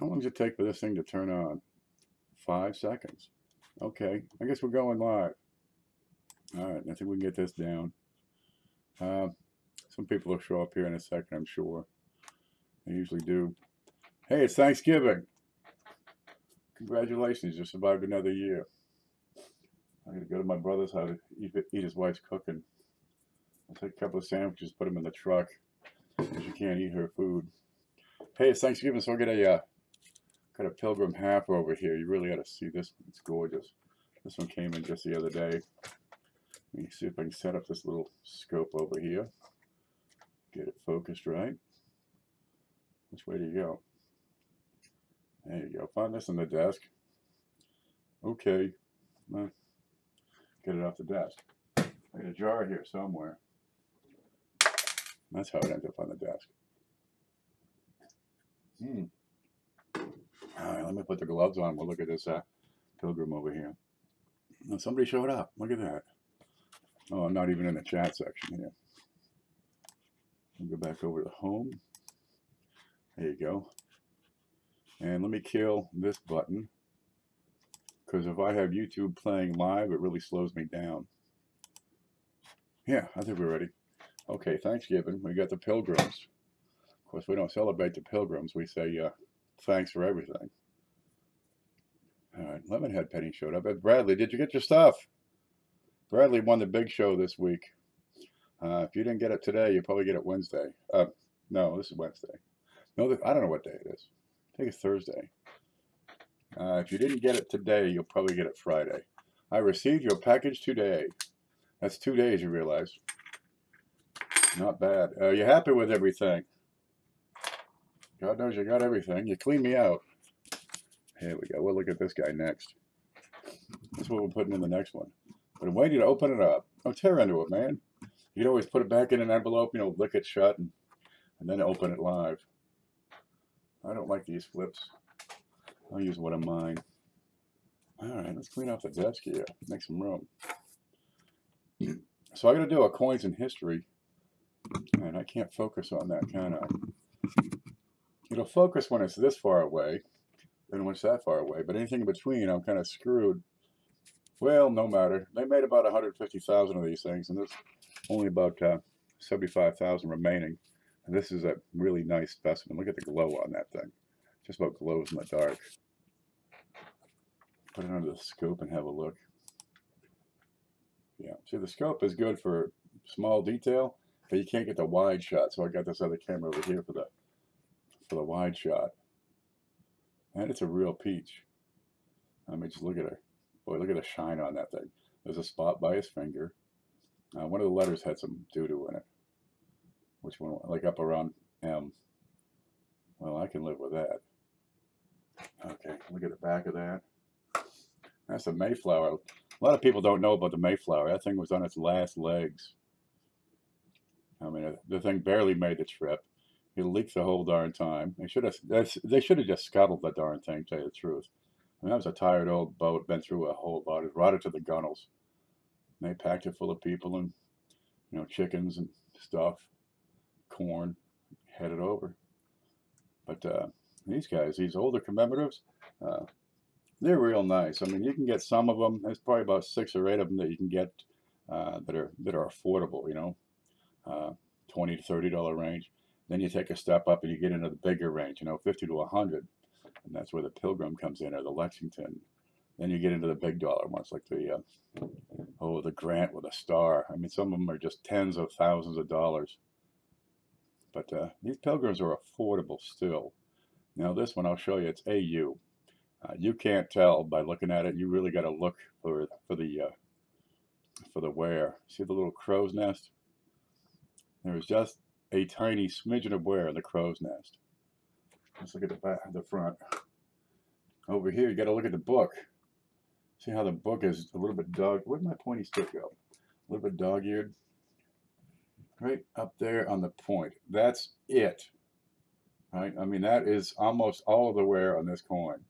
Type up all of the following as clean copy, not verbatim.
How long does it take for this thing to turn on? 5 seconds. Okay, I guess we're going live. All right, I think we can get this down. Some people will show up here in a second, I'm sure. They usually do. Hey, it's Thanksgiving. Congratulations, you survived another year. I'm going to go to my brother's house to eat his wife's cooking. I'll take a couple of sandwiches, put them in the truck, because you can't eat her food. Hey, it's Thanksgiving, so I got a Pilgrim half over here. You really got to see this. It's gorgeous. This one came in just the other day. Let me see if I can set up this little scope over here. Get it focused right. Which way do you go? There you go. Find this on the desk. Okay. Get it off the desk. I got a jar here somewhere. That's how it ends up on the desk. All right, let me put the gloves on. We'll look at this Pilgrim over here. Oh, somebody showed up. Look at that. Oh, I'm not even in the chat section here. I'll go back over to home. There you go. And let me kill this button, because if I have YouTube playing live, it really slows me down. Yeah, I think we're ready. Okay, Thanksgiving. We got the Pilgrims. Of course, we don't celebrate the Pilgrims. We say thanks for everything. All right, Lemonhead Penny showed up. Bradley, did you get your stuff? Bradley won the big show this week. If you didn't get it today, you'll probably get it Wednesday. No, this is Wednesday. No, I don't know what day it is. I think it's Thursday. If you didn't get it today, you'll probably get it Friday. I received your package today. That's 2 days, you realize. Not bad. You happy with everything? God knows you got everything. You cleaned me out. Here we go. We'll look at this guy next. That's what we're putting in the next one. But I'm waiting to open it up. Don't tear into it, man. You'd always put it back in an envelope, lick it shut, and then open it live. I don't like these flips. I'll use one of mine. All right, let's clean off the desk here. Make some room. So I'm going to do a coins in history. And I can't focus on that, can I? It'll focus when it's this far away, and when it's that far away. But anything in between, I'm kind of screwed. Well, no matter. They made about 150,000 of these things, and there's only about 75,000 remaining. And this is a really nice specimen. Look at the glow on that thing. Just about glows in the dark. Put it under the scope and have a look. Yeah, see, the scope is good for small detail, but you can't get the wide shot. So I got this other camera over here for the wide shot. And it's a real peach. I mean, just look at her. Boy, look at the shine on that thing. There's a spot by his finger. One of the letters had some doo-doo in it. Which one? Like up around M. Well, I can live with that. Okay, look at the back of that. That's a Mayflower. A lot of people don't know about the Mayflower. That thing was on its last legs. I mean, the thing barely made the trip. It leaked the whole darn time. They should have just scuttled the darn thing, to tell you the truth. I mean, that was a tired old boat, been through a whole lot. It rotted to the gunnels. And they packed it full of people and, chickens and stuff, corn, headed over. But these guys, these older commemoratives, they're real nice. I mean, you can get some of them. There's probably about 6 or 8 of them that you can get that are affordable. $20 to $30 range. Then you take a step up and you get into the bigger range. $50 to $100, and that's where the Pilgrim comes in, or the Lexington. Then you get into the big dollar ones, like the Grant with a star. I mean, some of them are just tens of thousands of dollars. But these Pilgrims are affordable still. Now this one I'll show you. It's AU. You can't tell by looking at it. You really got to look for the wear. See the little crow's nest? There's just a tiny smidgen of wear in the crow's nest. Let's look at the back, the front. Over here, you got to look at the book. See how the book is a little bit dog. Where'd my pointy stick go? A little bit dog-eared. Right up there on the point. That's it. Right? I mean, that is almost all of the wear on this coin.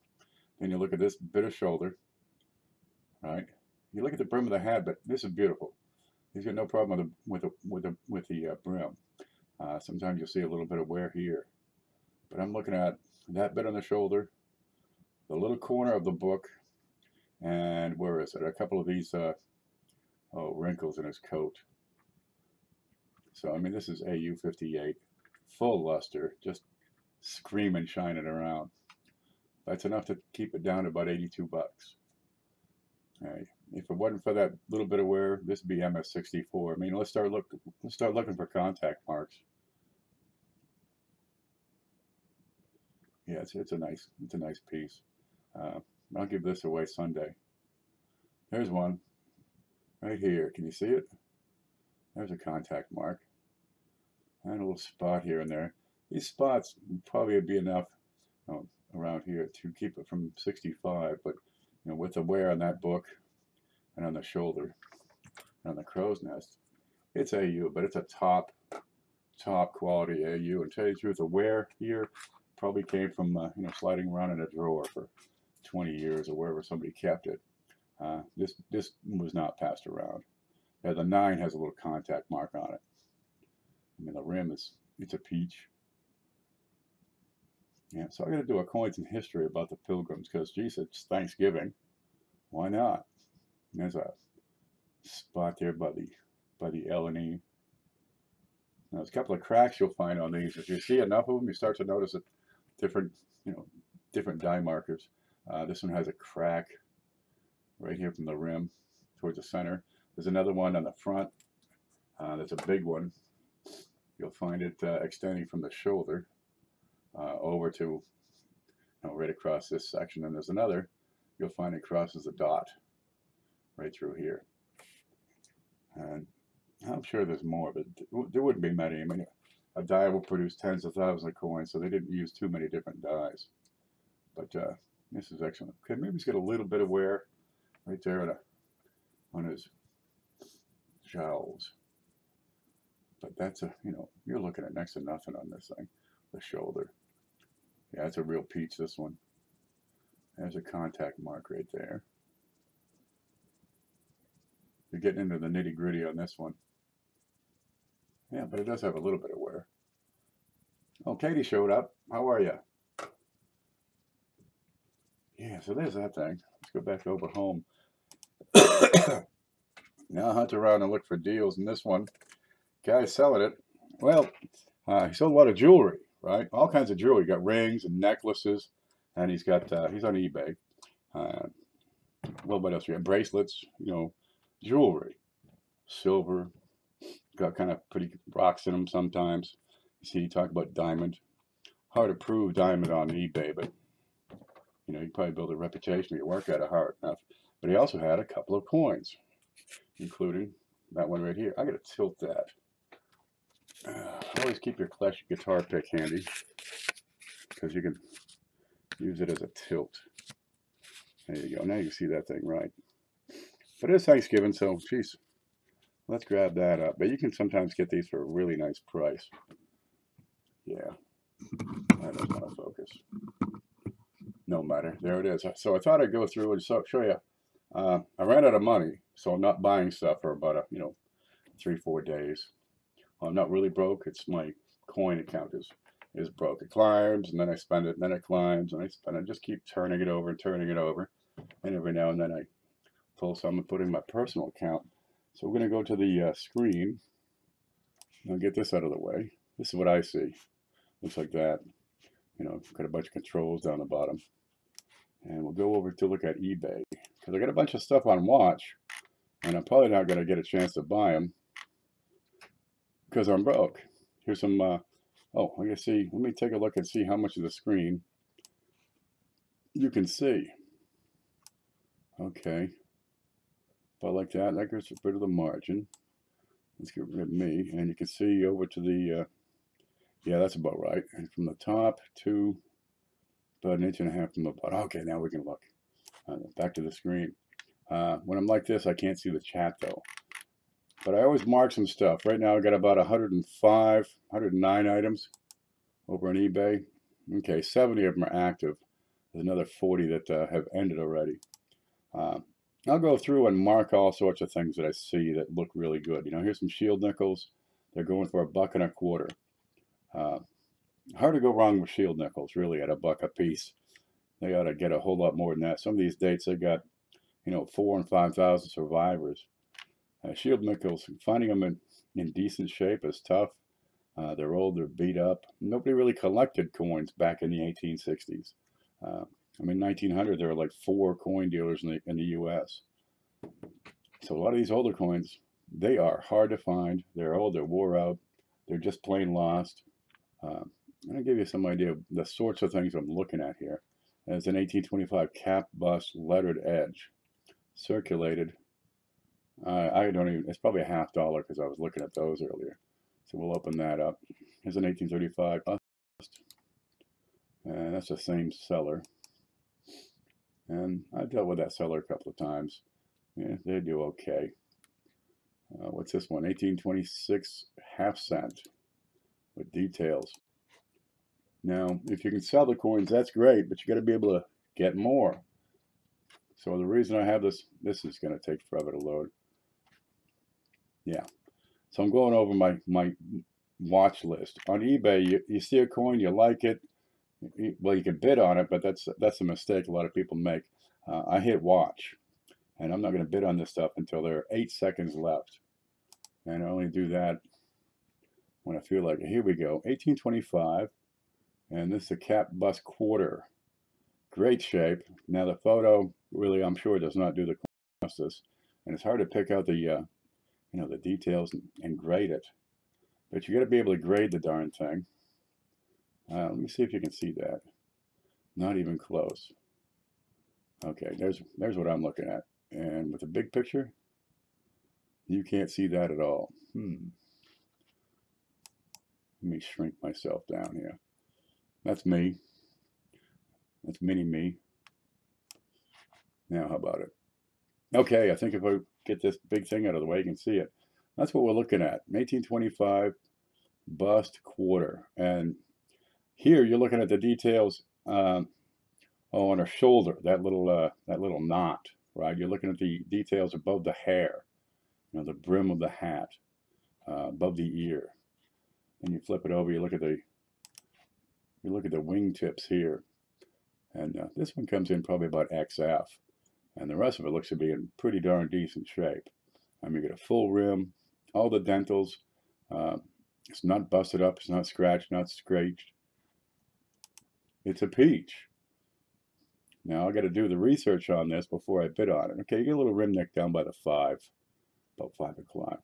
Then you look at this bit of shoulder. Right? You look at the brim of the hat, but this is beautiful. He's got no problem with the brim. Sometimes you'll see a little bit of wear here, but I'm looking at that bit on the shoulder, the little corner of the book, and where is it? A couple of these wrinkles in his coat. So I mean, this is AU 58, full luster, just screaming, shining around. That's enough to keep it down to about 82 bucks. All right. If it wasn't for that little bit of wear, this would be MS64. I mean, let's start looking for contact marks. Yeah, it's a nice piece. I'll give this away Sunday. There's one right here. Can you see it? There's a contact mark and a little spot here and there. These spots probably would be enough around here to keep it from 65, but you know, with the wear on that book and on the shoulder and on the crow's nest, it's AU, but it's a top quality AU. And to tell you the truth, the wear here probably came from you know, sliding around in a drawer for 20 years or wherever somebody kept it. This was not passed around. Yeah, the 9 has a little contact mark on it. I mean, the rim it's a peach. Yeah, so I got to do a coins and history about the Pilgrims because, geez, it's Thanksgiving. Why not? And there's a spot there by the L and E. Now, there's a couple of cracks you'll find on these. If you see enough of them, you start to notice a different dye markers. This one has a crack right here from the rim towards the center. There's another one on the front. That's a big one. You'll find it extending from the shoulder over to right across this section. And there's another. You'll find it crosses a dot right through here. And I'm sure there's more, but there wouldn't be many. I mean, a die will produce tens of thousands of coins, so they didn't use too many different dies. But this is excellent. Okay, maybe he's got a little bit of wear right there on his jowls. But that's you're looking at next to nothing on this thing. The shoulder. Yeah, it's a real peach, this one. There's a contact mark right there. You're getting into the nitty gritty on this one. Yeah, but it does have a little bit of wear. Oh, Katie showed up. How are you? Yeah, so there's that thing. Let's go back over home. Now I hunt around and look for deals. And this one, guy's selling it. Well, he sold a lot of jewelry, right? All kinds of jewelry. He got rings and necklaces, and he's got he's on eBay. Well, what else? We have bracelets, jewelry, silver. Got kind of pretty rocks in them sometimes. You see, you talk about diamond. Hard to prove diamond on eBay, but you can probably build a reputation if you work at it hard enough. But he also had a couple of coins, including that one right here. I got to tilt that. Always keep your Clash guitar pick handy because you can use it as a tilt. There you go. Now you can see that thing right. But it's Thanksgiving, so geez, let's grab that up. But you can sometimes get these for a really nice price. Yeah, that doesn't want to focus. No matter. There it is. So I thought I'd go through and show you. I ran out of money, so I'm not buying stuff for about 3-4 days. Well, I'm not really broke. It's my coin account is broke. It climbs, and then I spend it, and then it climbs, and I spend it. Just keep turning it over and turning it over. And every now and then I pull some and put in my personal account. So we're going to go to the screen. I'll get this out of the way. This is what I see. Looks like that. Got a bunch of controls down the bottom. And we'll go over to look at eBay. Because I got a bunch of stuff on watch. And I'm probably not going to get a chance to buy them. Because I'm broke. Here's some, oh, I guess see. Let me take a look and see how much of the screen you can see. Okay. About like that. That gets rid of the margin. Let's get rid of me. And you can see over to the, yeah, that's about right. And from the top to about 1.5 inches from the bottom. Okay, now we can look. Back to the screen. When I'm like this, I can't see the chat though. But I always mark some stuff. Right now I got about 105, 109 items over on eBay. Okay, 70 of them are active. There's another 40 that have ended already. I'll go through and mark all sorts of things that I see that look really good. Here's some shield nickels. They're going for $1.25. Hard to go wrong with shield nickels, really, at $1 a piece. They ought to get a whole lot more than that. Some of these dates, they got, 4,000 and 5,000 survivors. Shield nickels, finding them in decent shape is tough. They're old, they're beat up. Nobody really collected coins back in the 1860s. 1900, there were like 4 coin dealers in the U.S. So a lot of these older coins, they are hard to find. They're old, they're wore out, they're just plain lost. I'll give you some idea of the sorts of things I'm looking at here. There's an 1825 cap bust lettered edge, circulated. I don't even, it's probably $0.50 because I was looking at those earlier. So we'll open that up. Here's an 1835 bust. And that's the same seller. And I've dealt with that seller a couple of times. Yeah, they do okay. What's this one? 1826 half cent with details. Now, if you can sell the coins, that's great, but you got to be able to get more. So the reason I have this is going to take forever to load. Yeah. So I'm going over my watch list. On eBay, you see a coin, you like it. Well, you can bid on it, but that's a mistake a lot of people make. I hit watch, and I'm not going to bid on this stuff until there are 8 seconds left. And I only do that when I feel like it. Here we go, 1825. And this is a cap bust quarter. Great shape. Now the photo really, I'm sure, does not do the justice. And it's hard to pick out the, the details and grade it. But you got to be able to grade the darn thing. Let me see if you can see that. Not even close. Okay, there's what I'm looking at. And with the big picture, you can't see that at all. Let me shrink myself down here. That's me. That's mini me. Now, how about it? Okay, I think if I get this big thing out of the way, you can see it. That's what we're looking at. 1825 bust quarter. And here you're looking at the details on her shoulder, that little knot, right? You're looking at the details above the hair, the brim of the hat, above the ear. Then you flip it over, you look at the wingtips here. And this one comes in probably about XF. And the rest of it looks to be in pretty darn decent shape. You get a full rim, all the dentals. It's not busted up, it's not scratched, not scraped. It's a peach. Now I got to do the research on this before I bid on it. Okay, you get a little rim neck down by the 5, about 5 o'clock.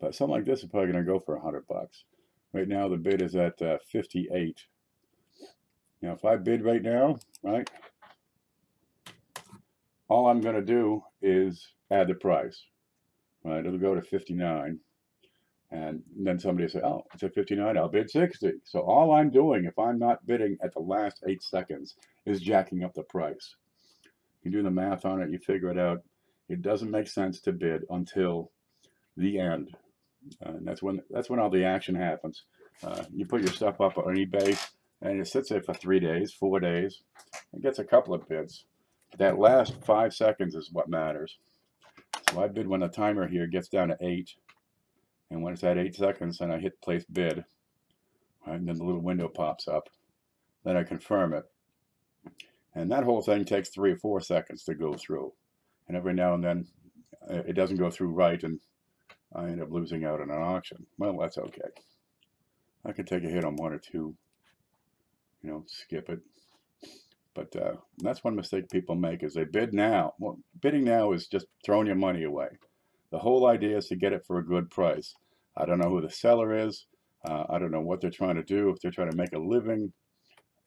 But something like this is probably going to go for $100. Right now the bid is at 58. Now if I bid right now, right, all I'm going to do is add the price. Right, it'll go to 59. And then somebody will say, oh, it's at 59, I'll bid 60. So all I'm doing, if I'm not bidding at the last 8 seconds, is jacking up the price. You do the math on it, you figure it out. It doesn't make sense to bid until the end. And that's when all the action happens. You put your stuff up on eBay, and it sits there for 3 days, 4 days. It gets a couple of bids. But that last 5 seconds is what matters. So I bid when the timer here gets down to 8. And when it's at 8 seconds, then I hit place bid. Right, and then the little window pops up. Then I confirm it. And that whole thing takes 3 or 4 seconds to go through. And every now and then, it doesn't go through right, and I end up losing out on an auction. Well, that's okay. I could take a hit on 1 or 2, skip it. But that's one mistake people make, is they bid now. Well, bidding now is just throwing your money away. The whole idea is to get it for a good price. I don't know who the seller is. I don't know what they're trying to do, if they're trying to make a living.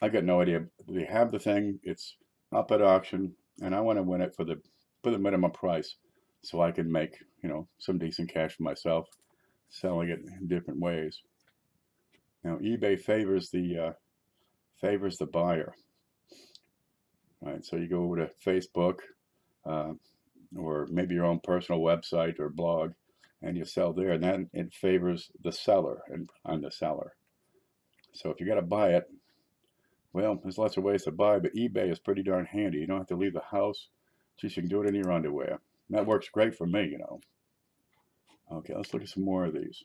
I got no idea. They have the thing, it's up at auction, and I want to win it for the minimum price so I can make, some decent cash for myself, selling it in different ways. Now, eBay favors the buyer. Right, so you go over to Facebook, or maybe your own personal website or blog, and you sell there, and then it favors the seller, and I'm the seller. So if you got to buy it, well, there's lots of ways to buy, but eBay is pretty darn handy. You don't have to leave the house. Just you can do it in your underwear. And that works great for me, Okay, let's look at some more of these.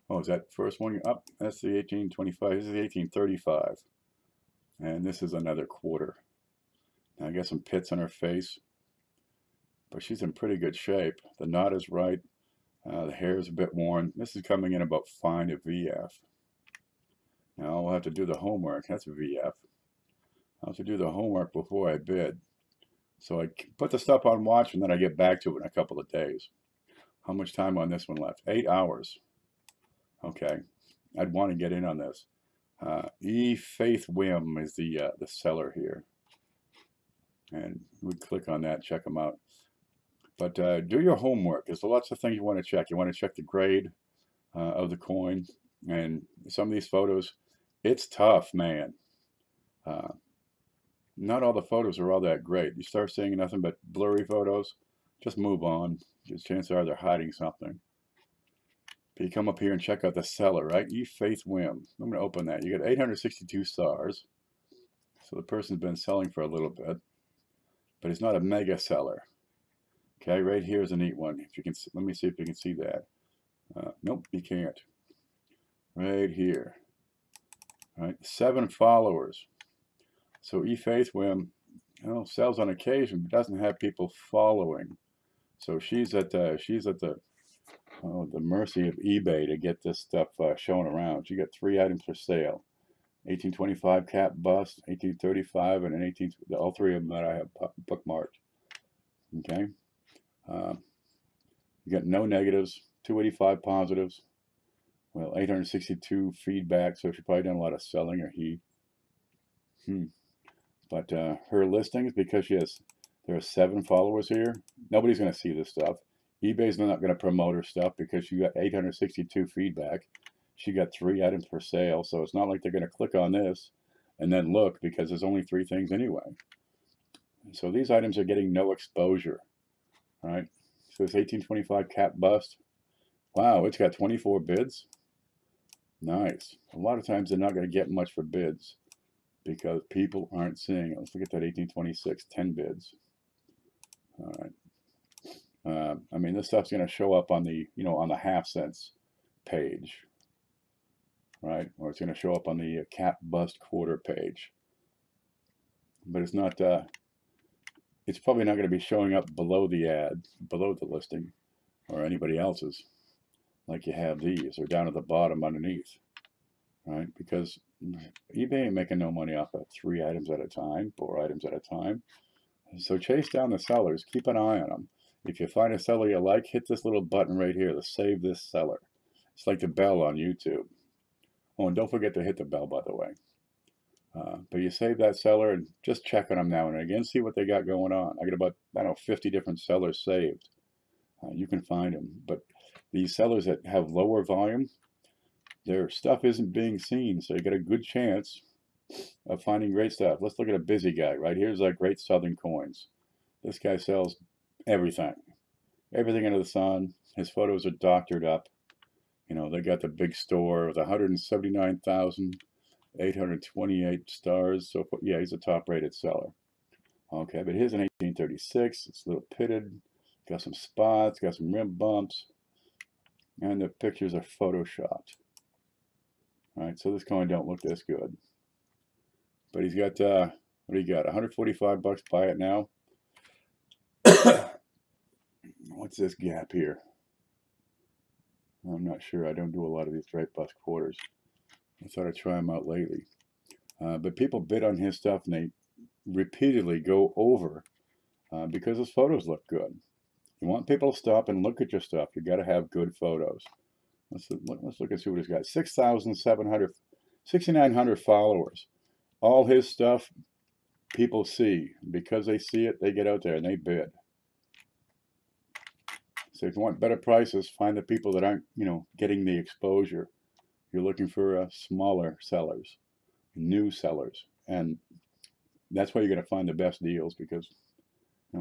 Oh, is that first one up? That's the 1825. This is the 1835. And this is another quarter. Now, I got some pits on her face, but she's in pretty good shape. The knot is right. The hair is a bit worn. This is coming in about fine to VF. Now I'll have to do the homework. That's a VF. I'll have to do the homework before I bid. So I put the stuff on watch and then I get back to it in a couple of days. How much time on this one left? 8 hours. Okay. I'd want to get in on this. E. Faith Whim is the seller here. And we'd click on that, check them out. But do your homework. There's lots of things you want to check. You want to check the grade of the coin. And some of these photos, it's tough, man. Not all the photos are all that great. You start seeing nothing but blurry photos, just move on. Chances are they're hiding something. But you come up here and check out the seller, right? E. Faith Whim. I'm going to open that. You got 862 stars. So the person's been selling for a little bit, but he's not a mega seller. Okay, right here is a neat one. If you can, let me see if you can see that. Nope, you can't. Right here. All right, 7 followers. So E. Faith Whim, sells on occasion, but doesn't have people following. So she's at the mercy of eBay to get this stuff shown around. She got 3 items for sale: 1825 cap bust, 1835, and an all 3 of them that I have bookmarked. Okay. You got no negatives, 285 positives, well, 862 feedback, so she's probably done a lot of selling, or he. But her listings, because there are 7 followers here, nobody's going to see this stuff. eBay's not going to promote her stuff because she got 862 feedback. She got 3 items for sale, so it's not like they're going to click on this and then look, because there's only 3 things anyway. So these items are getting no exposure. All right. So it's 1825 cap bust. Wow, it's got 24 bids. Nice. A lot of times they're not going to get much for bids because people aren't seeing it. Let's look at that 1826, 10 bids. All right. I mean, this stuff's going to show up on the, on the half cents page, right? Or it's going to show up on the cap bust quarter page. But it's not, it's probably not going to be showing up below the ad, below the listing, or anybody else's, like you have these, or down at the bottom underneath, right? Because eBay ain't making no money off of 3 items at a time, 4 items at a time. So chase down the sellers, keep an eye on them. If you find a seller you like, hit this little button right here to save this seller. It's like the bell on YouTube. Oh, and don't forget to hit the bell, by the way. But you save that seller and just check on them now and again, see what they got going on. I got about, 50 different sellers saved. You can find them. But these sellers that have lower volume, their stuff isn't being seen, so you got a good chance of finding great stuff. Let's look at a busy guy, right? Here's like Great Southern Coins. This guy sells everything under the sun. His photos are doctored up. They got the big store with 179,828 stars. So yeah, he's a top-rated seller. Okay, but here's an 1836. It's a little pitted. Got some spots. Got some rim bumps. And the pictures are photoshopped. All right, so this coin don't look this good. But he's got, what do you got? 145 bucks. Buy it now. What's this gap here? I'm not sure. I don't do a lot of these straight bust quarters. I thought I'd try them out lately. But people bid on his stuff and they repeatedly go over because his photos look good. You want people to stop and look at your stuff. You got to have good photos. Let's look and see what he's got. 6,900 followers. All his stuff people see. Because they see it, they get out there and they bid. So if you want better prices, find the people that aren't, getting the exposure. You're looking for smaller sellers, new sellers, and that's why you're going to find the best deals, because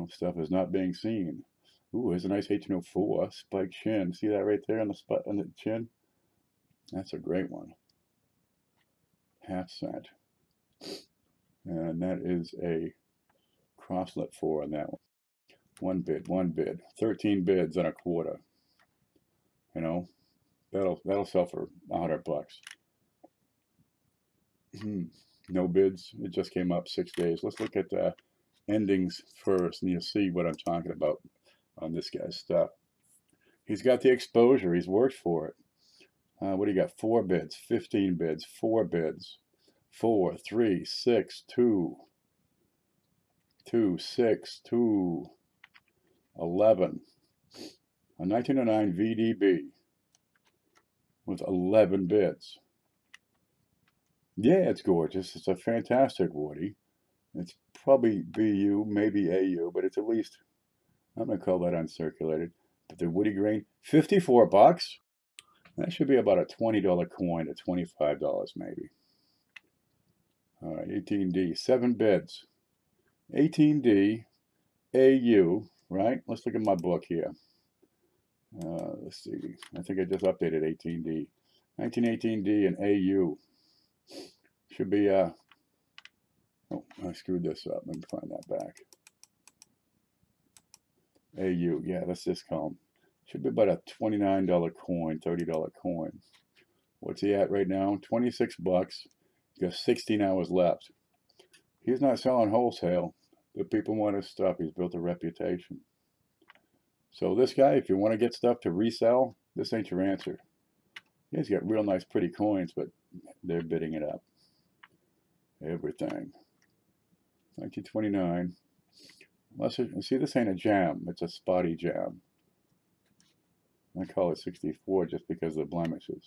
stuff is not being seen. Ooh, here's a nice 1804 spiked chin. See that right there on the chin? That's a great one. Half cent, and that is a crosslet 4 on that one. One bid, 13 bids on a quarter. That'll sell for $100 bucks. No bids. It just came up 6 days. Let's look at the endings first, and you'll see what I'm talking about on this guy's stuff. He's got the exposure. He's worked for it. What do you got? 4 bids, 15 bids, 4 bids, 4, 3, 6, 2, 2, 6, 2, 11. A 1909 VDB with 11 bids. Yeah, it's gorgeous. It's a fantastic Woody. It's probably BU, maybe AU, but it's at least, I'm going to call that uncirculated. But the Woody grain, 54 bucks. That should be about a $20 coin to $25 maybe. All right, 18D, 7 bids. 18D, AU, right? Let's look at my book here. Let's see. I think I just updated 18D. 1918D and AU. Should be, oh, I screwed this up. Let me find that back. AU, yeah, that's this column. Should be about a $29 coin, $30 coin. What's he at right now? 26 bucks. He's got 16 hours left. He's not selling wholesale, but people want his stuff. He's built a reputation. So this guy, if you want to get stuff to resell, this ain't your answer. He's got real nice, pretty coins, but they're bidding it up. Everything. 1929. See, this ain't a jam. It's a spotty jam. I call it 64 just because of the blemishes.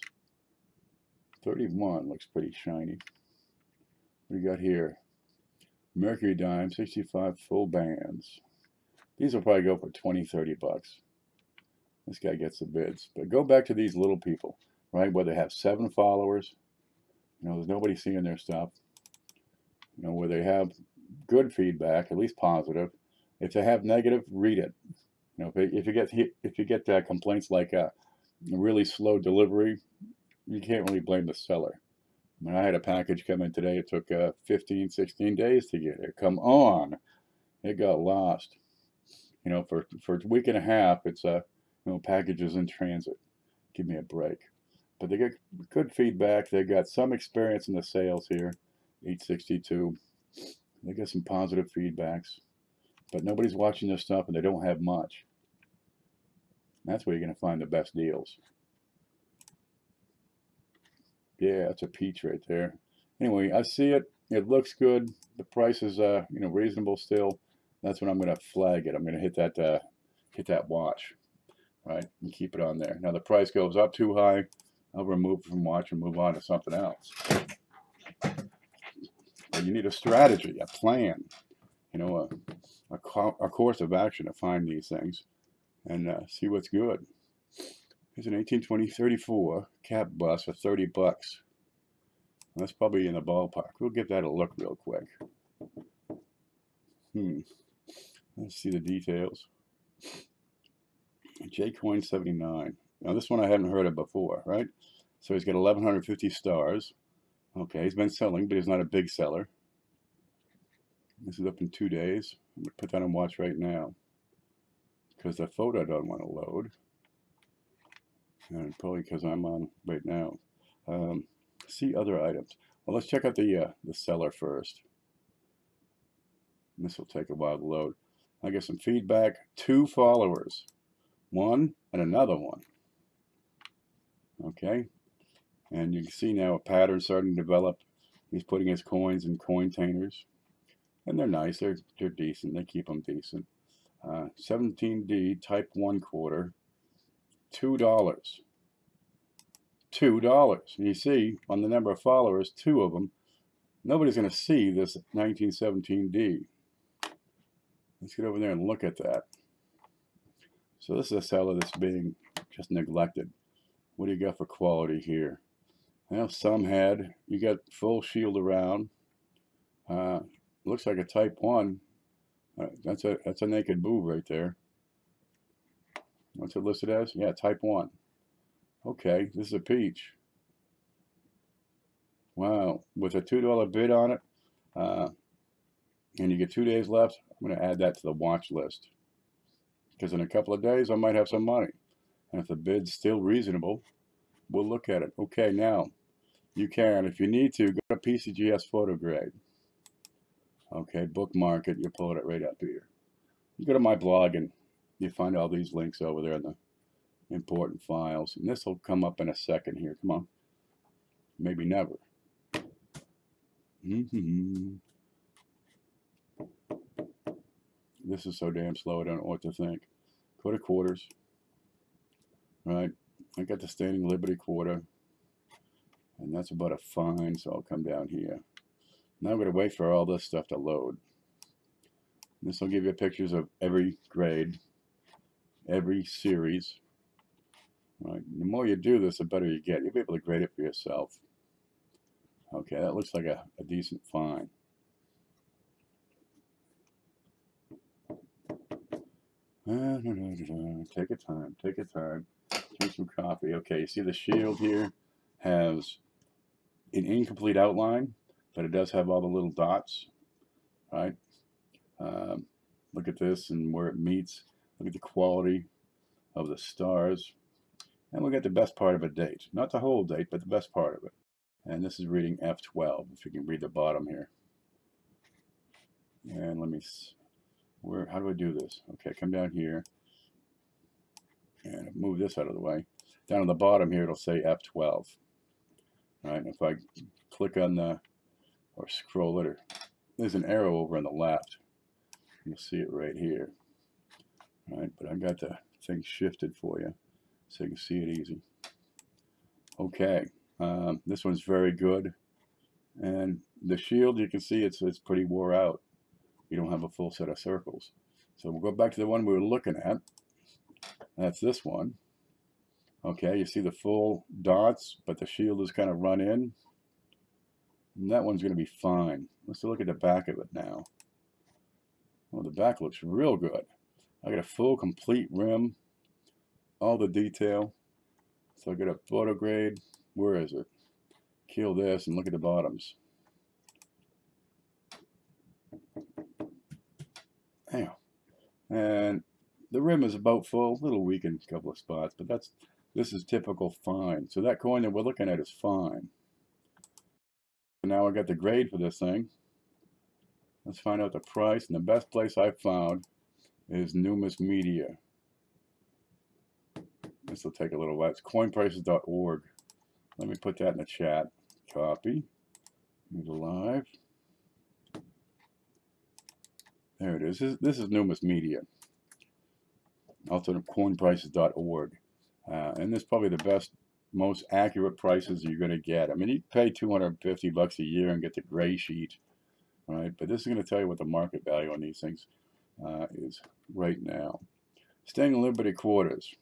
31 looks pretty shiny. What do you got here? Mercury dime, 65 full bands. These will probably go for 20, 30 bucks. This guy gets the bids. But go back to these little people, right? Where they have 7 followers. You know, there's nobody seeing their stuff. You know, where they have good feedback, at least positive. If they have negative, read it. You know, if you get complaints like a really slow delivery, you can't really blame the seller. I mean, I had a package come in today. It took 15, 16 days to get it. Come on, it got lost. You know, for a week and a half, it's packages in transit. Give me a break. But they get good feedback. They got some experience in the sales here. 862. They get some positive feedbacks. But nobody's watching this stuff, and they don't have much. That's where you're going to find the best deals. Yeah, that's a peach right there. Anyway, I see it. It looks good. The price is reasonable still. That's when I'm going to flag it. I'm going to hit that watch, right, and keep it on there. Now the price goes up too high, I'll remove it from watch and move on to something else. But you need a strategy, a plan, you know, a course of action to find these things and see what's good. Here's an 1820 34 cap bus for 30 bucks. That's probably in the ballpark. We'll give that a look real quick. Let's see the details. J-Coin 79. Now this one I hadn't heard of before, right? So he's got 1,150 stars. Okay, he's been selling, but he's not a big seller. This is up in 2 days. I'm going to put that on watch right now because the photo doesn't want to load. And probably because I'm on right now. See other items. Well, let's check out the seller first. This will take a while to load. I get some feedback. 2 followers. 1 and another one. Okay. And you can see now a pattern starting to develop. He's putting his coins in cointainers. And they're nice. They're decent. They keep them decent. 17D type 1 quarter. $2. $2. And you see on the number of followers, 2 of them. Nobody's going to see this 1917D. Let's get over there and look at that. So this is a seller that's being just neglected. What do you got for quality here? Well, some had. You got full shield around. Looks like a type 1. That's a naked boob right there. What's it listed as? Yeah, type 1. Okay, this is a peach. Wow, with a $2 bid on it, and you get 2 days left, I'm going to add that to the watch list. Because in a couple of days, I might have some money. And if the bid's still reasonable, we'll look at it. Okay, now you can, if you need to, go to PCGS photo grade. Okay, bookmark it. You're pulling it right up here. You go to my blog and you find all these links over there in the important files. And this will come up in a second here. Come on. Maybe never. This is so damn slow, I don't know what to think. Go to quarters. Right. I got the standing liberty quarter. And that's about a fine, so I'll come down here. Now I'm going to wait for all this stuff to load. This will give you pictures of every grade, every series. Right. The more you do this, the better you get. You'll be able to grade it for yourself. Okay, that looks like a decent fine. Take your time, take your time. Drink some coffee. Okay, you see the shield here has an incomplete outline, but it does have all the little dots, right? Look at this and where it meets. Look at the quality of the stars. And we'll get the best part of a date. Not the whole date, but the best part of it. And this is reading F12, if you can read the bottom here. And let me, how do I do this? Okay, come down here and move this out of the way. Down on the bottom here, it'll say F12. All right, and if I click on the, or scroll it, or there's an arrow over on the left. You'll see it right here. All right, but I got the thing shifted for you so you can see it easy. Okay, this one's very good. And the shield, you can see it's pretty wore out. You don't have a full set of circles. So we'll go back to the one we were looking at. That's this one. Okay, you see the full dots, but the shield is kind of run in. And that one's going to be fine. Let's look at the back of it now. Oh, the back looks real good. I got a full, complete rim, all the detail. So I got a photo grade. Where is it? Kill this and look at the bottoms. Damn. And the rim is about full, a little weak in a couple of spots, but this is typical fine. So that coin that we're looking at is fine. So now I got the grade for this thing. Let's find out the price, and the best place I've found is Numis Media. This will take a little while. It's coinprices.org. Let me put that in the chat. Copy. Move to live. There it is. This is Numis Media. Also coinprices.org. And this is probably the best, most accurate prices you're going to get. I mean, you pay $250 a year and get the gray sheet. All right, but this is going to tell you what the market value on these things is right now. Standing Liberty quarters.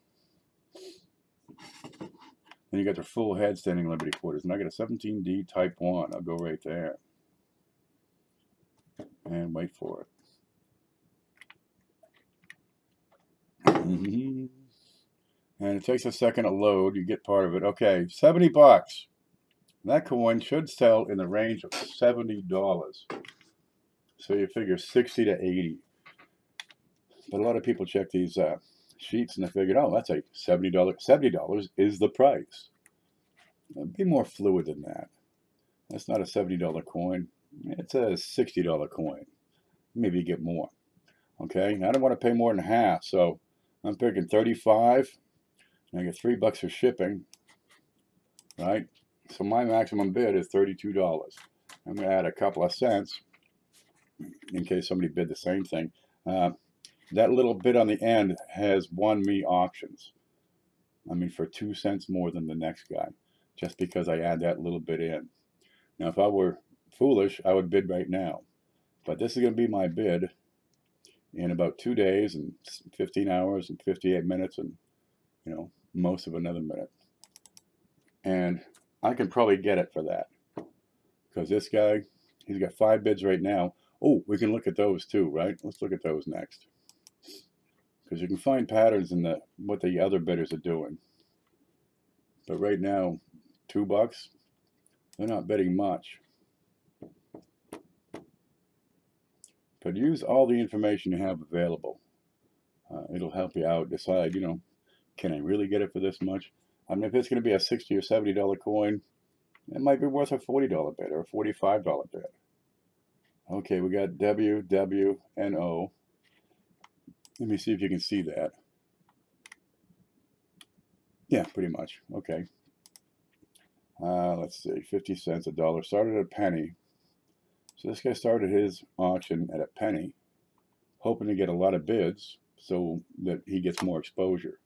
Then you got the full head Standing Liberty quarters. And I got a 17D Type 1. I'll go right there. And wait for it. And it takes a second to load. You get part of it. Okay, $70. That coin should sell in the range of $70. So you figure 60 to 80. But a lot of people check these sheets and they figured, oh, that's a $70. $70 is the price. Be more fluid than that. That's not a $70 coin. It's a $60 coin. Maybe you get more. Okay, I don't want to pay more than half, so I'm picking 35. And I get $3 for shipping. Right? So my maximum bid is $32. I'm going to add a couple of cents in case somebody bid the same thing. That little bit on the end has won me auctions. I mean, for 2 cents more than the next guy, just because I add that little bit in. Now, if I were foolish, I would bid right now. But this is going to be my bid in about 2 days and 15 hours and 58 minutes and, you know, most of another minute. And I can probably get it for that. Because this guy, he's got 5 bids right now. Oh, we can look at those too, right? Let's look at those next. Because you can find patterns in what the other bidders are doing. But right now, $2, they're not bidding much. But use all the information you have available. It'll help you out decide, you know, can I really get it for this much? I mean, if it's going to be a $60 or $70 coin, it might be worth a $40 bid or a $45 bid. Okay, we got W, W, and O. Let me see if you can see that. Yeah, pretty much. Okay. Let's see, 50 cents, a dollar. Started at a penny. So this guy started his auction at a penny, hoping to get a lot of bids so that he gets more exposure.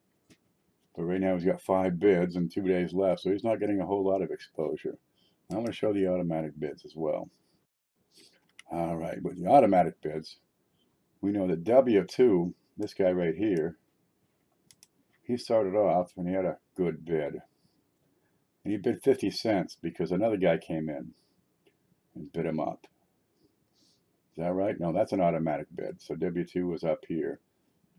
But right now he's got 5 bids and 2 days left, so he's not getting a whole lot of exposure. I'm going to show the automatic bids as well. All right, with the automatic bids, we know that W2, this guy right here, he started off and he had a good bid. And he bid 50 cents because another guy came in and bid him up. Is that right? No, that's an automatic bid. So W2 was up here.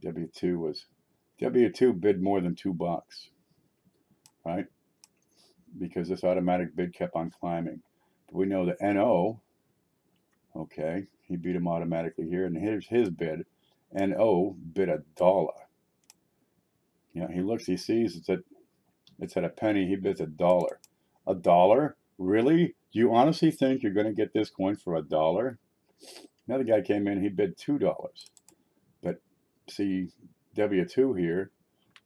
W2 bid more than $2, right? Because this automatic bid kept on climbing. But we know that NO, okay, he beat him automatically here, and here's his bid. NO bid $1. You know, he looks, he sees it's at a penny, he bids $1. $1? Really? Do you honestly think you're going to get this coin for $1? Another guy came in, he bid $2. But see, W2 here,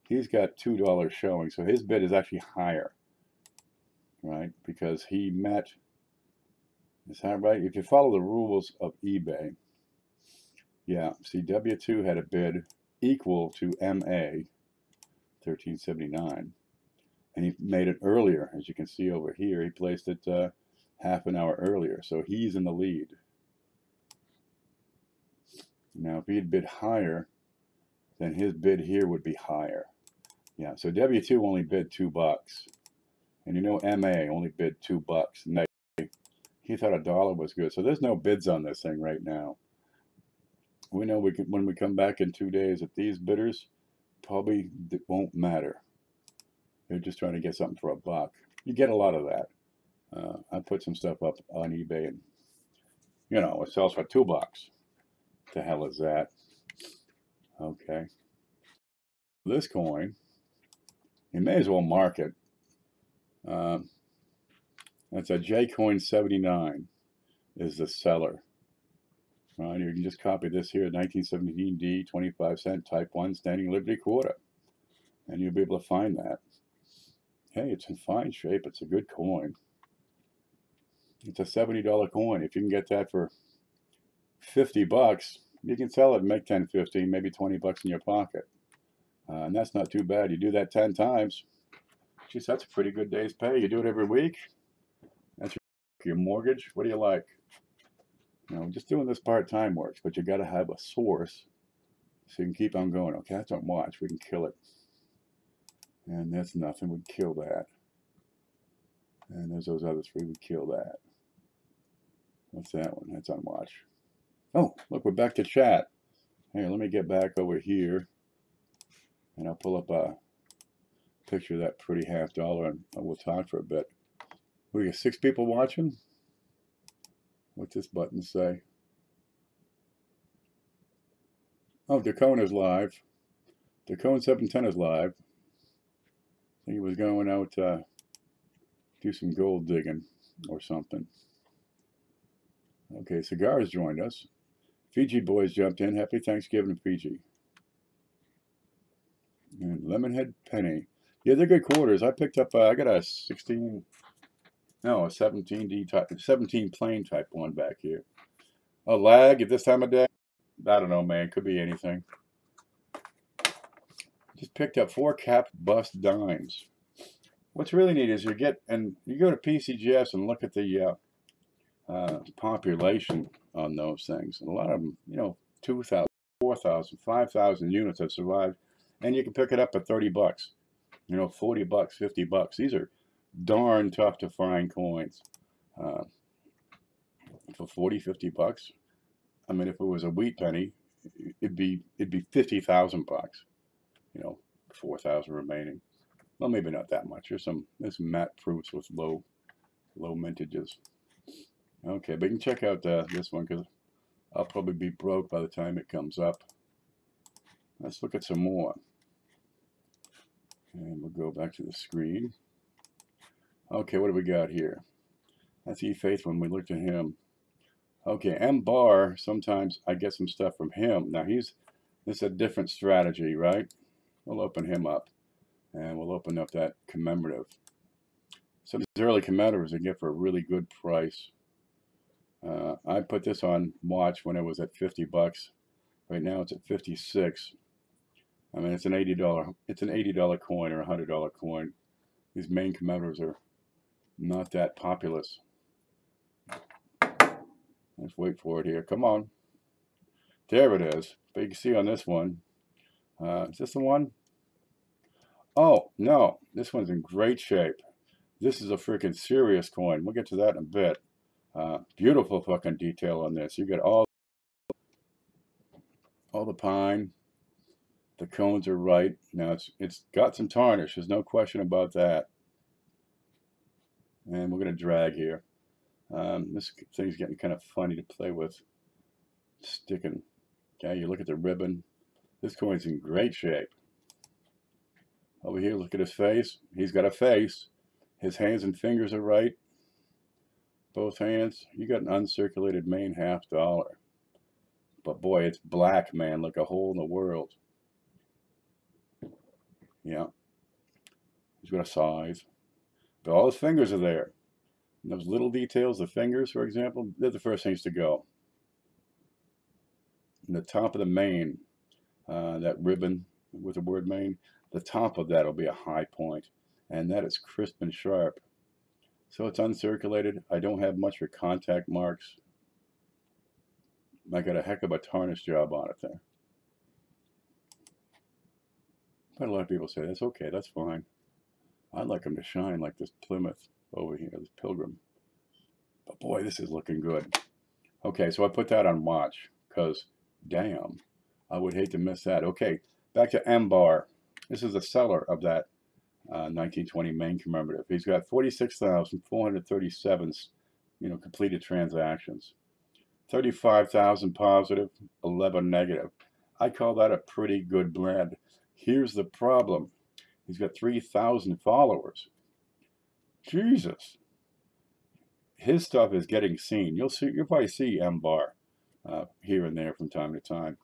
he's got $2 showing, so his bid is actually higher, right? Because he met, is that right? If you follow the rules of eBay, yeah, see, W2 had a bid equal to MA, 1379, and he made it earlier. As you can see over here, he placed it half an hour earlier, so he's in the lead. Now, if he had bid higher, then his bid here would be higher. Yeah, so W2 only bid $2, and you know MA only bid $2. And he thought $1 was good, so there's no bids on this thing right now. We know we can, when we come back in 2 days, that these bidders probably won't matter. They're just trying to get something for $1. You get a lot of that. I put some stuff up on eBay, and you know, it sells for $2. The hell is that? Okay. This coin, you may as well mark it. That's a JCoin 79 is the seller. You can just copy this here, 1917D, 25 cent, type 1, standing Liberty quarter. And you'll be able to find that. Hey, it's in fine shape. It's a good coin. It's a $70 coin. If you can get that for $50, you can sell it and make 10, 15, maybe $20 in your pocket. And that's not too bad. You do that 10 times. Geez, that's a pretty good day's pay. You do it every week. That's your mortgage. What do you like? You know, just doing this part-time works, but you got to have a source so you can keep on going. Okay, that's on watch. We can kill it. And that's nothing. We'd kill that. And there's those other 3. We'd kill that. What's that one? That's on watch. Oh, look, we're back to chat. Here, let me get back over here. And I'll pull up a picture of that pretty $50, and we'll talk for a bit. We got 6 people watching. What's this button say? Oh, Dacone is live. Dacone 710 is live. I think he was going out to do some gold digging or something. Okay, Cigars joined us. Fiji Boys jumped in. Happy Thanksgiving, Fiji. And Lemonhead Penny. Yeah, they're good quarters. I picked up, I got a 16, no, a 17D type, 17 plain type 1 back here. A lag at this time of day? I don't know, man. Could be anything. Just picked up 4 capped bust dimes. What's really neat is you go to PCGS and look at the population on those things. And a lot of them, you know, 2,000, 4,000, 5,000 units have survived, and you can pick it up at $30. You know, $40, $50. These are darn tough to find coins. For $40, $50. I mean, if it was a wheat penny, it'd be $50,000. You know, 4,000 remaining. Well, maybe not that much. There's matte proofs with low mintages. Okay, but you can check out this one because I'll probably be broke by the time it comes up. Let's look at some more. And we'll go back to the screen. Okay, what do we got here? That's E Faith when we looked at him. Okay, M Bar, sometimes I get some stuff from him. Now this is a different strategy, right? We'll open him up and we'll open up that commemorative. Some of these early commemoratives I get for a really good price. I put this on watch when it was at 50 bucks. Right now it's at 56. I mean, it's an $80 coin or a $100 coin. These main commemoratives are not that populous. Let's wait for it here. Come on. There it is. But you can see on this one. Is this the one? Oh, no. This one's in great shape. This is a freaking serious coin. We'll get to that in a bit. Beautiful fucking detail on this. You get all the pine. The cones are right. Now it's got some tarnish. There's no question about that. And we're going to drag here. This thing's getting kind of funny to play with. Sticking. Okay, you look at the ribbon. This coin's in great shape. Over here, look at his face. He's got a face. His hands and fingers are right. Both hands. You got an uncirculated main $50. But boy, it's black, man. Like a hole in the world. Yeah. He's got a size. But all his fingers are there. And those little details, the fingers, for example, they're the first things to go. And the top of the main, that ribbon with the word main, the top of that will be a high point. And that is crisp and sharp. So it's uncirculated. I don't have much for contact marks. I got a heck of a tarnish job on it there. But a lot of people say, that's okay, that's fine. I'd like them to shine like this Plymouth over here, this Pilgrim. But boy, this is looking good. Okay, so I put that on watch, because damn, I would hate to miss that. Okay, back to M Bar. This is the seller of that 1920 main commemorative. He's got 46,437 completed transactions. 35,000 positive, 11 negative. I call that a pretty good blend. Here's the problem. He's got 3,000 followers. Jesus. His stuff is getting seen. You'll probably see M Bar here and there from time to time.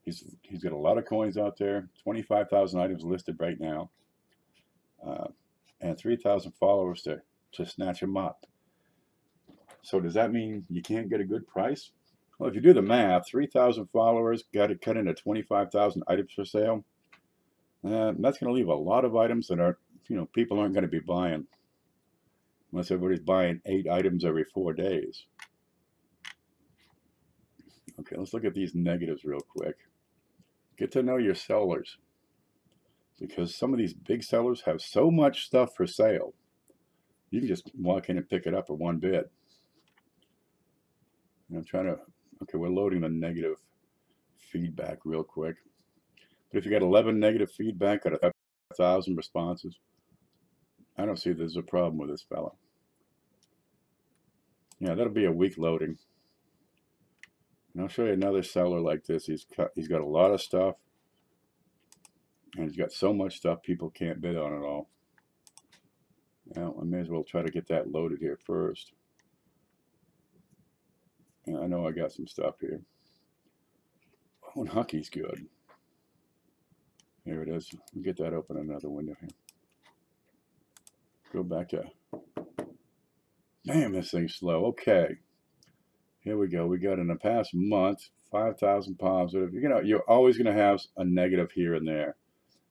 He's got a lot of coins out there. 25,000 items listed right now. And 3,000 followers to snatch him up. So does that mean you can't get a good price? Well, if you do the math, 3,000 followers got it cut into 25,000 items for sale. That's going to leave a lot of items that are, people aren't going to be buying. Unless everybody's buying 8 items every 4 days. Okay, let's look at these negatives real quick. Get to know your sellers. Because some of these big sellers have so much stuff for sale. You can just walk in and pick it up for one bid. I'm trying to, okay, we're loading the negative feedback real quick. But if you got 11 negative feedback out of 1,000 responses, I don't see there's a problem with this fella. Yeah, that'll be a weak loading. And I'll show you another seller like this. He's got a lot of stuff. And he's got so much stuff people can't bid on it all. Now, I may as well try to get that loaded here first. And I know I got some stuff here. Oh, and Hucky's good. Here it is. We'll get that open in another window here. Go back to... Damn, this thing's slow. Okay. Here we go. We got in the past month, 5,000 positive. You're always going to have a negative here and there.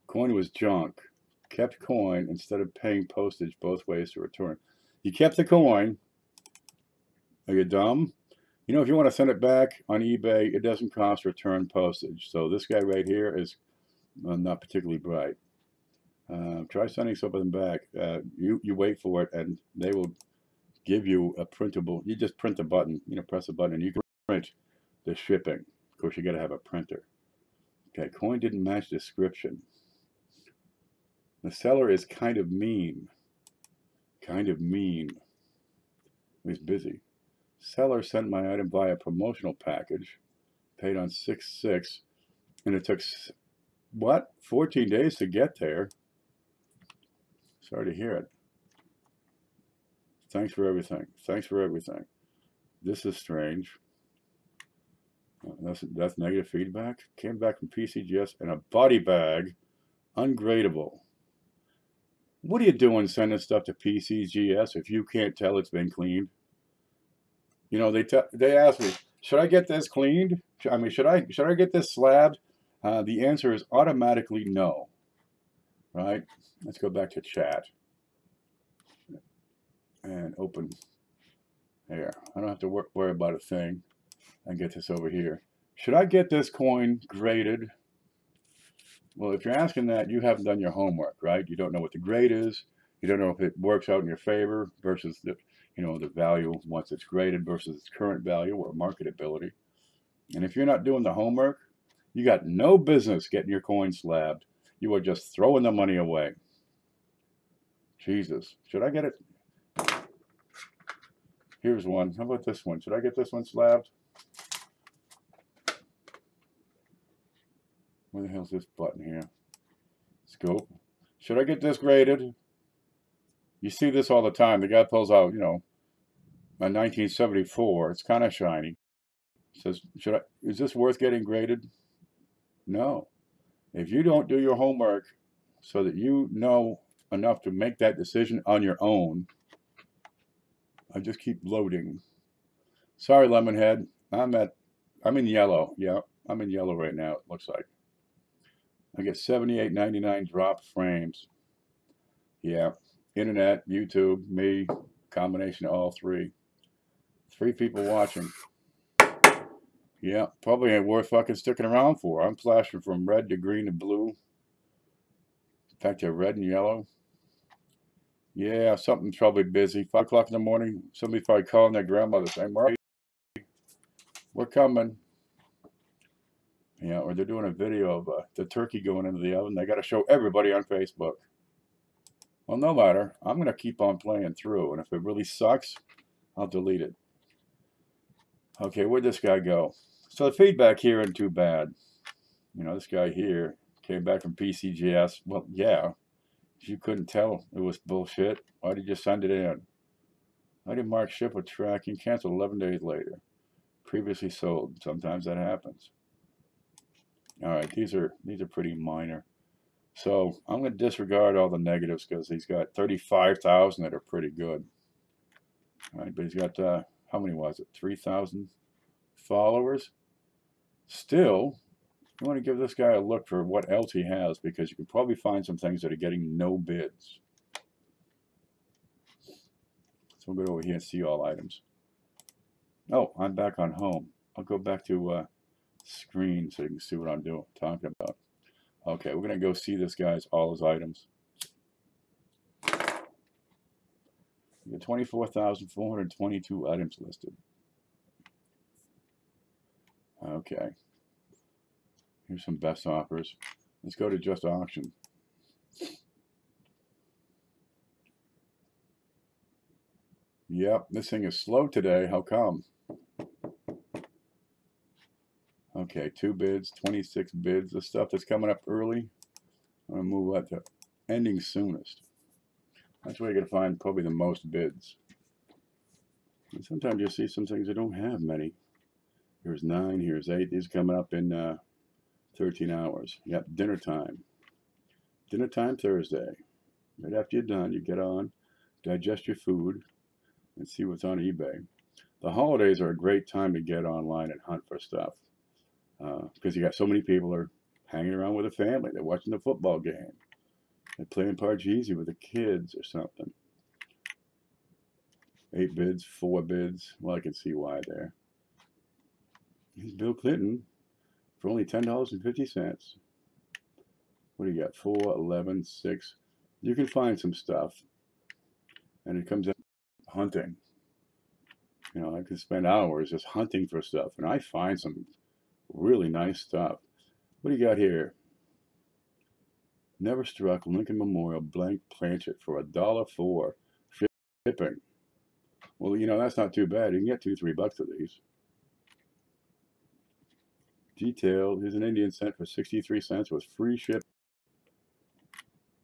Coin was junk. Kept coin instead of paying postage both ways to return. You kept the coin. Are you dumb? If you want to send it back on eBay, it doesn't cost return postage. So this guy right here is not particularly bright. Try sending something back. You wait for it, and they will give you a printable. You just print the button. Press a button, and you can print the shipping. Of course, you got to have a printer. Okay, coin didn't match description. The seller is kind of mean. Kind of mean. He's busy. Seller sent my item via promotional package. Paid on 6/6. And it took, what? 14 days to get there. Sorry to hear it. Thanks for everything. Thanks for everything. This is strange. That's negative feedback. Came back from PCGS in a body bag, ungradable. What are you doing sending stuff to PCGS if you can't tell it's been cleaned? You know, they ask me, should I get this cleaned? I mean, should I get this slabbed? The answer is automatically no. Right? Let's go back to chat and open here. I don't have to worry about a thing. I get this over here. Should I get this coin graded? Well, if you're asking that, you haven't done your homework, right? You don't know what the grade is. You don't know if it works out in your favor versus the, the value once it's graded versus its current value or marketability. And if you're not doing the homework, you got no business getting your coin slabbed. You are just throwing the money away. Jesus, should I get it? Here's one. How about this one? Should I get this one slabbed? Where the hell's this button here? Scope. Should I get this graded? You see this all the time. The guy pulls out, a 1974. It's kind of shiny. Says, is this worth getting graded? No. If you don't do your homework so that you know enough to make that decision on your own, I just keep loading. Sorry, Lemonhead. I'm in yellow. Yeah, I'm in yellow right now, it looks like. I get 78.99 drop frames. Yeah, internet, YouTube, me, combination of all three. 3 people watching. Yeah, probably ain't worth fucking sticking around for. I'm flashing from red to green to blue. Back to red and yellow. Yeah, something's probably busy. 5 o'clock in the morning, somebody's probably calling their grandmother saying, we're coming. Yeah, or they're doing a video of the turkey going into the oven. They got to show everybody on Facebook. Well, no matter. I'm going to keep on playing through. And if it really sucks, I'll delete it. Okay, where'd this guy go? So the feedback here isn't too bad. This guy here came back from PCGS. Well, yeah. If you couldn't tell it was bullshit, why did you send it in? I did mark ship with tracking, canceled 11 days later. Previously sold. Sometimes that happens. All right, these are pretty minor. So I'm going to disregard all the negatives because he's got 35,000 that are pretty good. All right, but he's got, how many was it? 3,000 followers. Still, you want to give this guy a look for what else he has because you can probably find some things that are getting no bids. So we'll go over here and see all items. Oh, I'm back on home. I'll go back to screen so you can see what I'm talking about. Okay, we're going to go see this guy's all his items. You got 24,422 items listed. Okay. Here's some best offers. Let's go to just auction. Yep, this thing is slow today. How come? Okay, 2 bids, 26 bids. The stuff that's coming up early, I'm going to move up to ending soonest. That's where you're going to find probably the most bids. And sometimes you see some things that don't have many. Here's 9, here's 8. These are coming up in 13 hours. Yep, dinner time. Dinner time Thursday. Right after you're done, you get on, digest your food, and see what's on eBay. The holidays are a great time to get online and hunt for stuff. Because you got so many people are hanging around with a family. They're watching the football game. They're playing Parcheesi with the kids or something. 8 bids, 4 bids. Well, I can see why there. Here's Bill Clinton for only $10.50. What do you got? 4, 11, 6. You can find some stuff. And it comes in hunting. I could spend hours just hunting for stuff. And I find some really nice stuff. What do you got here? Never Struck Lincoln Memorial blank planchet for $1.04 shipping. Well, that's not too bad. You can get $2-3 of these. Detailed. Here's an Indian cent for 63 cents with free shipping.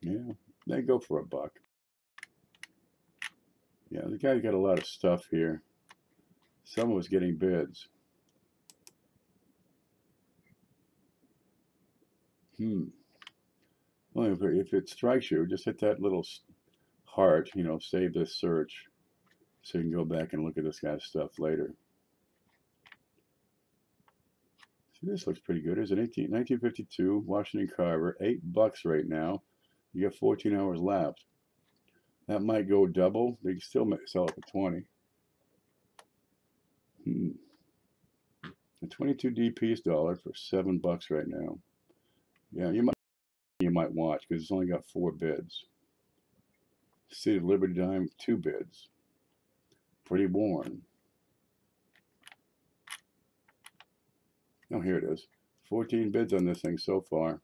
Yeah, they go for $1. Yeah, the guy's got a lot of stuff here. Someone was getting bids. Well, if it strikes you, just hit that little heart, you know, save this search so you can go back and look at this guy's stuff later. See, this looks pretty good. It's an 1952 Washington Carver, $8 right now. You got 14 hours left. That might go double. They can still sell it for 20. A 22D piece dollar for $7 right now. Yeah, you might watch because it's only got 4 bids. City of Liberty dime, 2 bids. Pretty worn. Oh, here it is. 14 bids on this thing so far.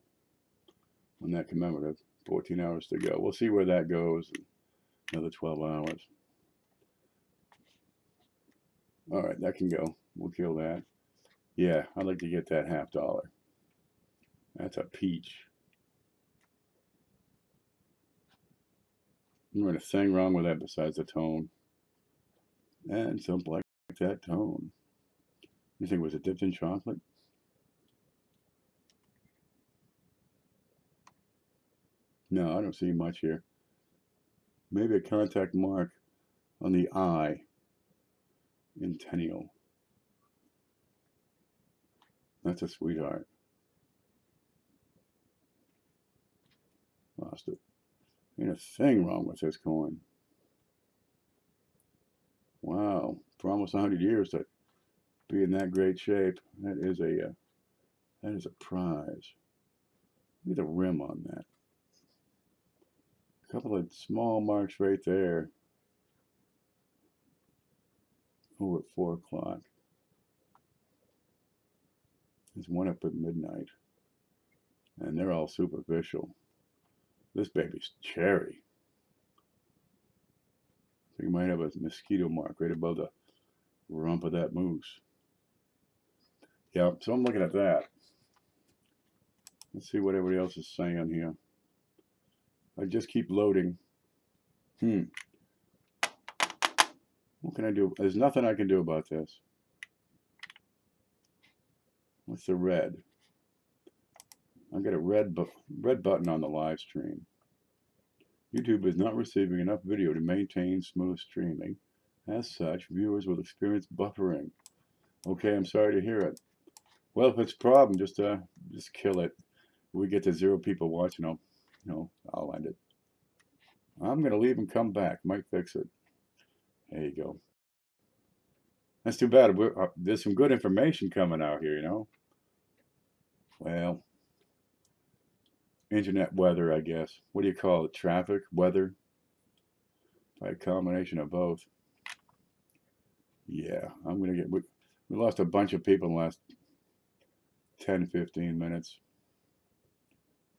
On that commemorative. 14 hours to go. We'll see where that goes. Another 12 hours. All right, that can go. We'll kill that. Yeah, I'd like to get that $50. That's a peach. There ain't a thing wrong with that besides the tone. And something like that tone. You think, was it dipped in chocolate? No, I don't see much here. Maybe a contact mark on the eye. Centennial. That's a sweetheart. Lost it. Ain't a thing wrong with this coin. Wow, for almost 100 years to be in that great shape. That is a prize. Look at the rim on that. A couple of small marks right there. Over at 4 o'clock. There's one up at midnight. And they're all superficial. This baby's cherry. So you might have a mosquito mark right above the rump of that moose. Yeah, so I'm looking at that. Let's see what everybody else is saying here. I just keep loading. What can I do? There's nothing I can do about this. What's the red? I've got a red button on the live stream. YouTube is not receiving enough video to maintain smooth streaming. As such, viewers will experience buffering. Okay, I'm sorry to hear it. Well, if it's a problem, just kill it. When we get to 0 people watching, I'll end it. I'm gonna leave and come back. Might fix it. There you go. That's too bad. There's some good information coming out here, you know. Well, internet weather, I guess. What do you call it? Traffic, weather? By a combination of both. Yeah, I'm gonna get. We lost a bunch of people in the last 10, 15 minutes.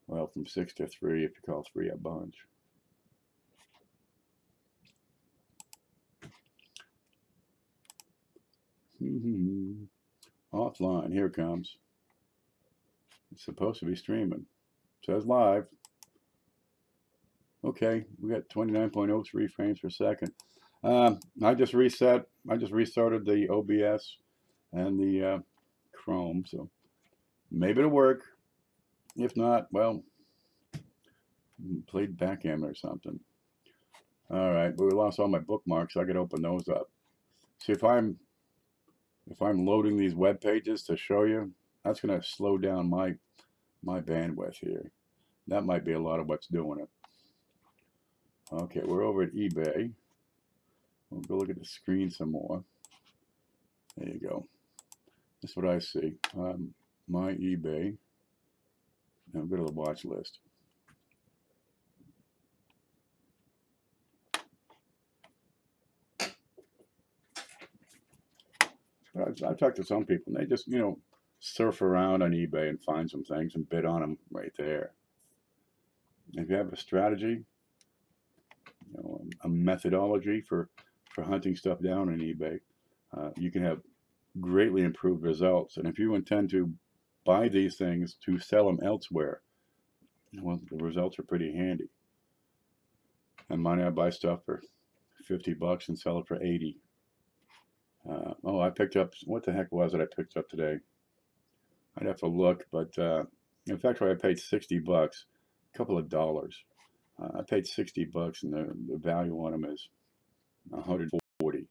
Well, from 6 to 3, if you call 3 a bunch. Offline, here it comes. It's supposed to be streaming. Says live. Okay, we got 29.03 frames per second. I just restarted the OBS and the Chrome, so maybe it'll work. If not, well, played backgammon or something. All right, but we lost all my bookmarks. So I could open those up. See, if I'm loading these web pages to show you, that's going to slow down my bandwidth here. That might be a lot of what's doing it. Okay, we're over at eBay. We'll go look at the screen some more. There you go. That's what I see. My eBay. Now go to the watch list. I've talked to some people, and they just, surf around on eBay and find some things and bid on them right there. If you have a strategy, a methodology for hunting stuff down on eBay, you can have greatly improved results. And if you intend to buy these things to sell them elsewhere, well, the results are pretty handy. And money, I buy stuff for 50 bucks and sell it for 80. Oh, I picked up, what the heck was it I picked up today? I'd have to look, but in fact, I paid 60 bucks, a couple of dollars. I paid 60 bucks, and the value on them is 140.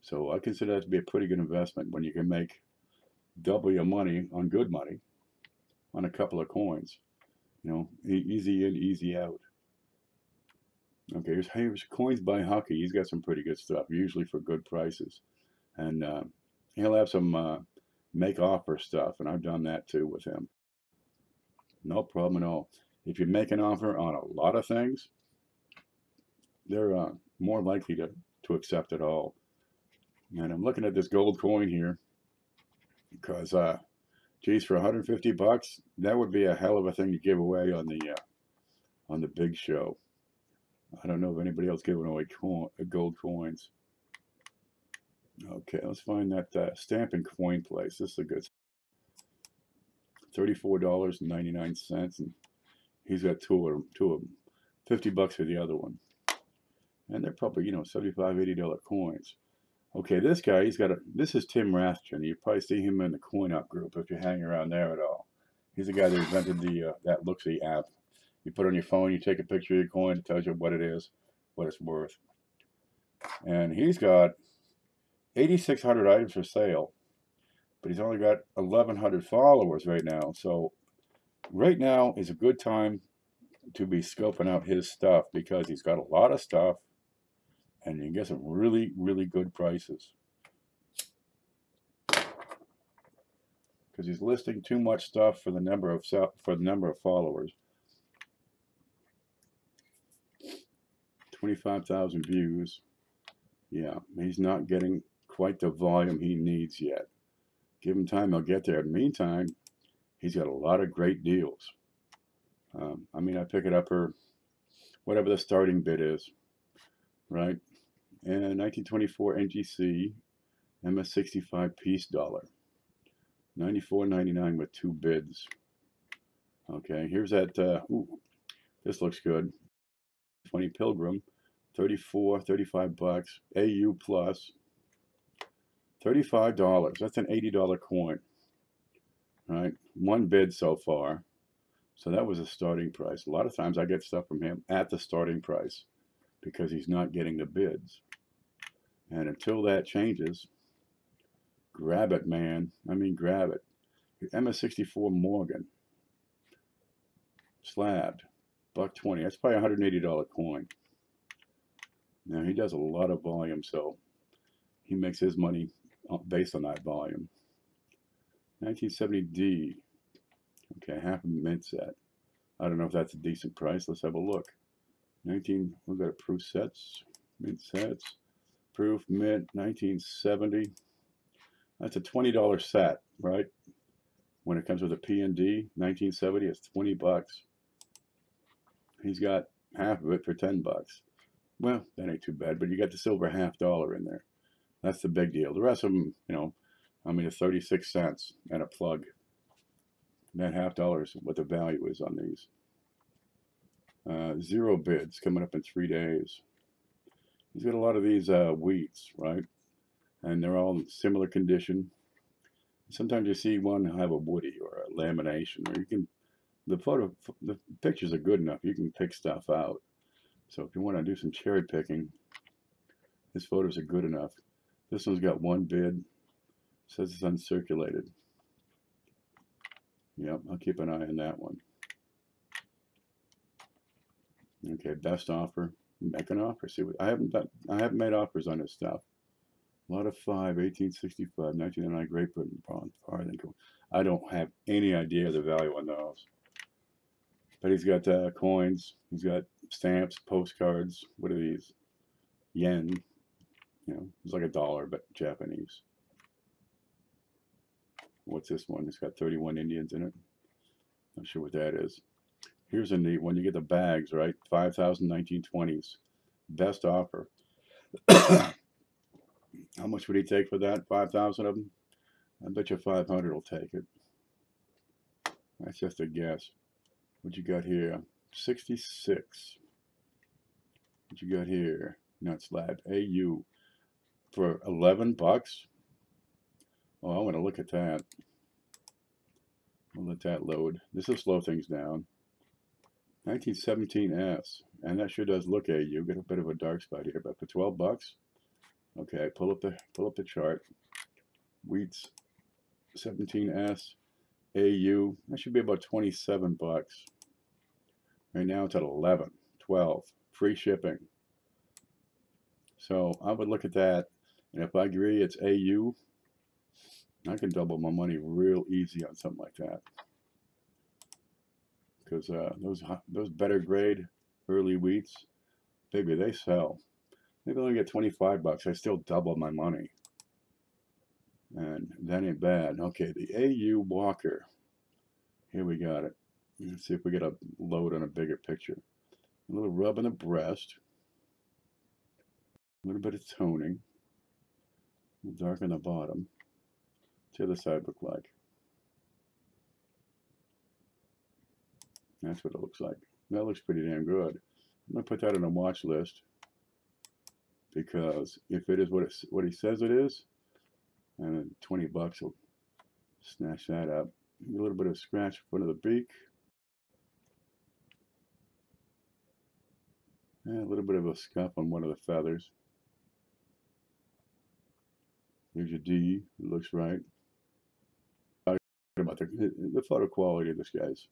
So I consider that to be a pretty good investment when you can make double your money on good money on a couple of coins. You know, easy in, easy out. Okay, here's Coins by Hucky. He's got some pretty good stuff, usually for good prices. And he'll have some make offer stuff, and I've done that too with him. No problem at all. If you make an offer on a lot of things, they're more likely to accept it all. And I'm looking at this gold coin here because, geez, for 150 bucks, that would be a hell of a thing to give away on the big show. I don't know of anybody else giving away gold coins. Okay, let's find that stamp and coin place. This is a good $34.99, and he's got two of them. 50 bucks for the other one. And they're probably, you know, $75, $80 coins. Okay, this guy, this is Tim Rathjen. You probably see him in the Coin Up group if you hang around there at all. He's the guy that invented that Looksy app. You put it on your phone, you take a picture of your coin, it tells you what it is, what it's worth. And he's got 8,600 items for sale, but he's only got 1,100 followers right now. So right now is a good time to be scoping out his stuff because he's got a lot of stuff and you can get some really, really good prices. Because he's listing too much stuff for the number of followers. 25,000 views. Yeah, he's not getting quite the volume he needs yet. Give him time, he'll get there. In the meantime, he's got a lot of great deals. I mean, I pick it up for whatever the starting bid is, right? And 1924 NGC MS65 piece dollar, $94.99 with 2 bids. Okay, here's that. Ooh, this looks good. 20 Pilgrim, 35 bucks. AU plus, $35. That's an $80 coin, right? 1 bid so far. So that was a starting price. A lot of times I get stuff from him at the starting price because he's not getting the bids. And until that changes, grab it, man. I mean, grab it. MS64 Morgan, slabbed, $1.20. That's probably a $180 coin. Now he does a lot of volume, so he makes his money based on that volume. 1970D. Okay, half a mint set. I don't know if that's a decent price. Let's have a look. We've got proof sets, mint sets, proof mint, 1970. That's a $20 set, right? When it comes with a P&D, 1970, it's 20 bucks. He's got half of it for 10 bucks. Well, that ain't too bad, but you got the silver $half in there. That's the big deal. The rest of them, you know, I mean, 36 cents and a plug. That $half is what the value is on these. 0 bids coming up in 3 days. He's got a lot of these wheats, right? And they're all in similar condition. Sometimes you see one have a woody or a lamination, or you can, the pictures are good enough. You can pick stuff out. So if you want to do some cherry picking, his photos are good enough. This one's got 1 bid. Says it's uncirculated. Yep, I'll keep an eye on that one. Okay, best offer. Make an offer. See what I haven't made offers on this stuff. A lot of 5, 1865, 1999 Great Britain farthing. I don't have any idea the value on those. But he's got coins. He's got stamps, postcards. What are these? Yen. You know, it's like $1, but Japanese. What's this one? It's got 31 Indians in it. Not sure what that is. Here's a neat one. You get the bags, right? 5,000 1920s. Best offer. How much would he take for that? 5,000 of them? I bet you 500 will take it. That's just a guess. What you got here? 66. What you got here? not slab, AU for 11 bucks. Oh, I want to look at that. I'll let that load. This will slow things down. 1917S, and that sure does look AU. Get a bit of a dark spot here, but for 12 bucks. Okay, pull up the chart. Wheats 17S AU. That should be about 27 bucks. Right now it's at 11, 12, free shipping. So I would look at that, and if I agree it's AU, I can double my money real easy on something like that. Because those better grade early wheats, baby, they sell. Maybe I only get 25 bucks. I still double my money. And that ain't bad. Okay, the AU Walker. Here we got it. Let's see if we get a load on a bigger picture. A little rub on the breast. A little bit of toning. A little dark on the bottom. What's the other side look like? That's what it looks like. That looks pretty damn good. I'm going to put that on a watch list. Because if it is what he says it is, and 20 bucks will snatch that up. A little bit of scratch in front of the beak. And a little bit of a scuff on one of the feathers. Here's your D. It looks right. About the photo quality of this guy's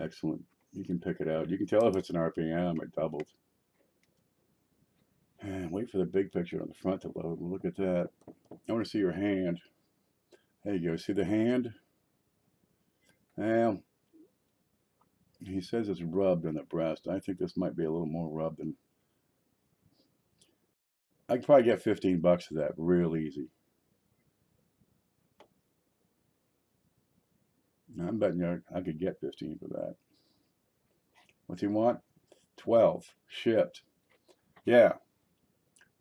excellent. You can pick it out. You can tell if it's an RPM. It doubled. And wait for the big picture on the front to load. Look at that. I want to see your hand. There you go. See the hand? Well, he says it's rubbed on the breast. I think this might be a little more rubbed than. I could probably get 15 bucks for that real easy. I'm betting you I could get 15 for that. What's he want? 12 shipped. Yeah.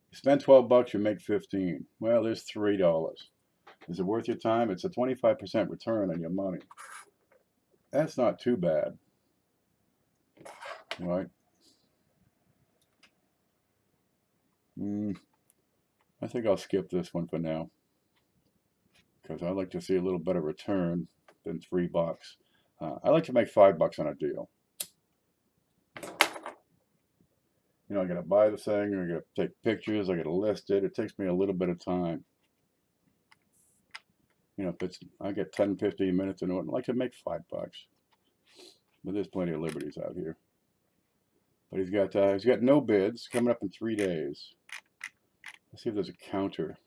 You spend 12 bucks, you make 15. Well, there's $3. Is it worth your time? It's a 25% return on your money. That's not too bad. Right? I think I'll skip this one for now. Because I like to see a little better return than $3. I like to make $5 on a deal. You know, I got to buy the thing, I got to take pictures, I got to list it. It takes me a little bit of time. You know, if I get 10, 15 minutes into it, I like to make $5. But there's plenty of liberties out here. But he's got no bids coming up in 3 days. Let's see if there's a counter.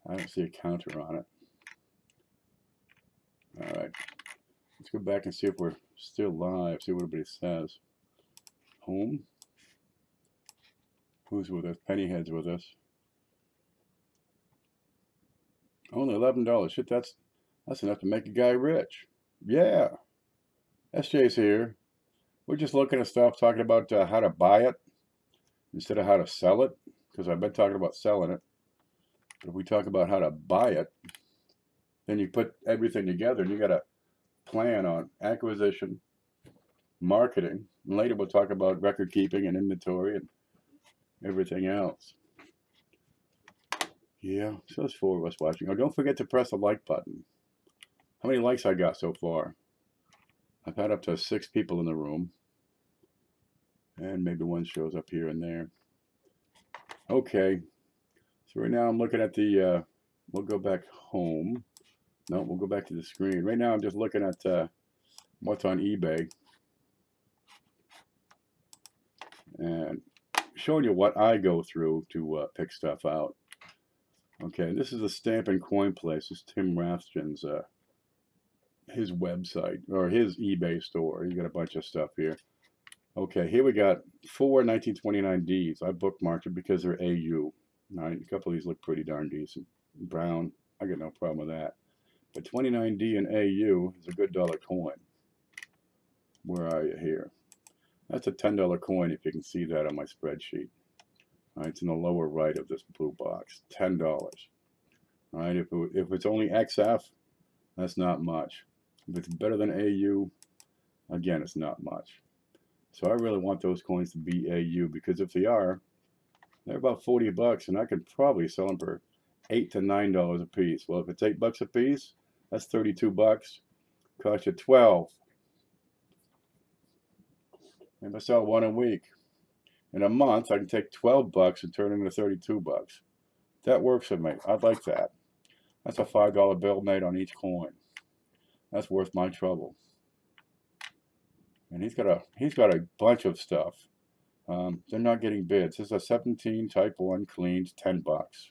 I don't see a counter on it. All right. Let's go back and see if we're still live, see what everybody says. Home. Who's with us? Pennyhead's with us. Only $11. Shit, that's enough to make a guy rich. Yeah. SJ's here. We're just looking at stuff, talking about how to buy it instead of how to sell it, because I've been talking about selling it. But if we talk about how to buy it, then you put everything together and you got to plan on acquisition, marketing, and later we'll talk about record keeping and inventory and everything else. Yeah, so there's 4 of us watching. Oh, don't forget to press the like button. How many likes I got so far? I've had up to 6 people in the room. And maybe one shows up here and there. Okay. So right now I'm looking at the, we'll go back home. No, we'll go back to the screen. Right now I'm just looking at what's on eBay. And showing you what I go through to pick stuff out. Okay, this is a stamp and coin place. This is Tim Rathjen's his website, or his eBay store. You got a bunch of stuff here. Okay, here we got 4 1929Ds. I bookmarked it because they're AU. Now, a couple of these look pretty darn decent. Brown, I got no problem with that. But 29D and AU is a good dollar coin. Where are you here? That's a $10 coin if you can see that on my spreadsheet. All right, it's in the lower right of this blue box. $10. All right, if it's only XF, that's not much. If it's better than AU, again, it's not much. So I really want those coins to be AU, because if they are, They're about 40 bucks, and I could probably sell them for $8 to $9 a piece. Well, if it's 8 bucks a piece, that's 32 bucks. Cost you 12. Maybe I sell one a week. In a month, I can take 12 bucks and turn it into 32 bucks. That works for me. I'd like that. That's a $5 bill made on each coin. That's worth my trouble. And he's got a bunch of stuff. They're not getting bids. This is a 17 Type 1 cleaned, 10 bucks.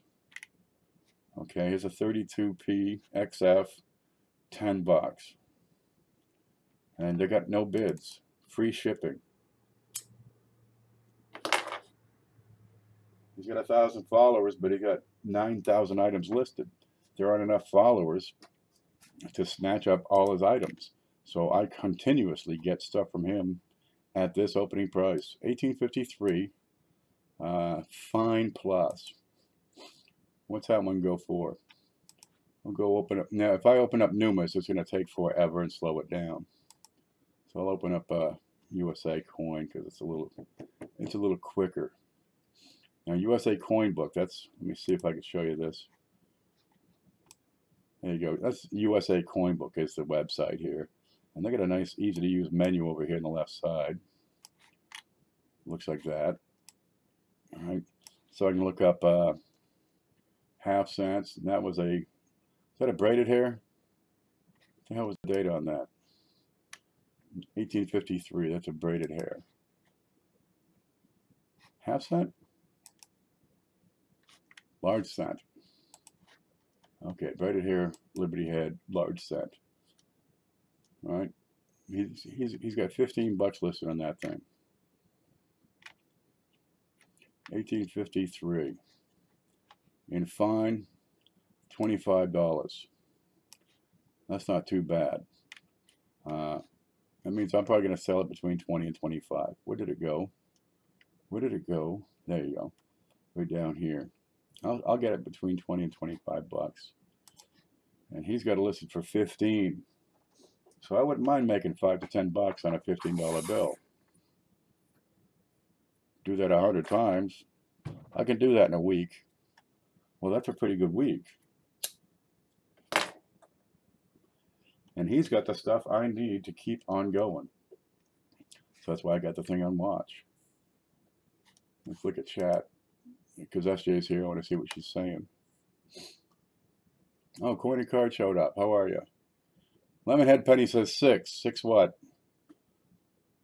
Okay, here's a 32p XF, 10 bucks. And they got no bids. Free shipping. He's got 1,000 followers, but he got 9,000 items listed. There aren't enough followers to snatch up all his items. So I continuously get stuff from him at this opening price, $18.53, Fine Plus. What's that one go for? I'll go open up. Now, if I open up Numis, it's going to take forever and slow it down. So I'll open up USA Coin because it's a little quicker. Now, USA Coin Book, let me see if I can show you this. There you go. That's USA Coin Book is the website here. And they got a nice, easy to use menu over here on the left side. Looks like that. All right. So I can look up half cents. And that was is that a braided hair? What the hell was the date on that? 1853. That's a braided hair. Half cent? Large cent. Okay, braided hair, Liberty Head, large cent. All right, he's got 15 bucks listed on that thing. 1853. In fine, $25. That's not too bad. That means I'm probably going to sell it between 20 and 25. Where did it go? Where did it go? There you go. Right down here. I'll get it between 20 and 25 bucks. And he's got it listed for 15. So I wouldn't mind making 5 to 10 bucks on a $15 bill. Do that 100 times. I can do that in a week. Well, that's a pretty good week. And he's got the stuff I need to keep on going. So that's why I got the thing on watch. Let's look at chat. Because SJ's here, I want to see what she's saying. Oh, Coin and Card showed up. How are you? Lemonhead Penny says 6. 6 what?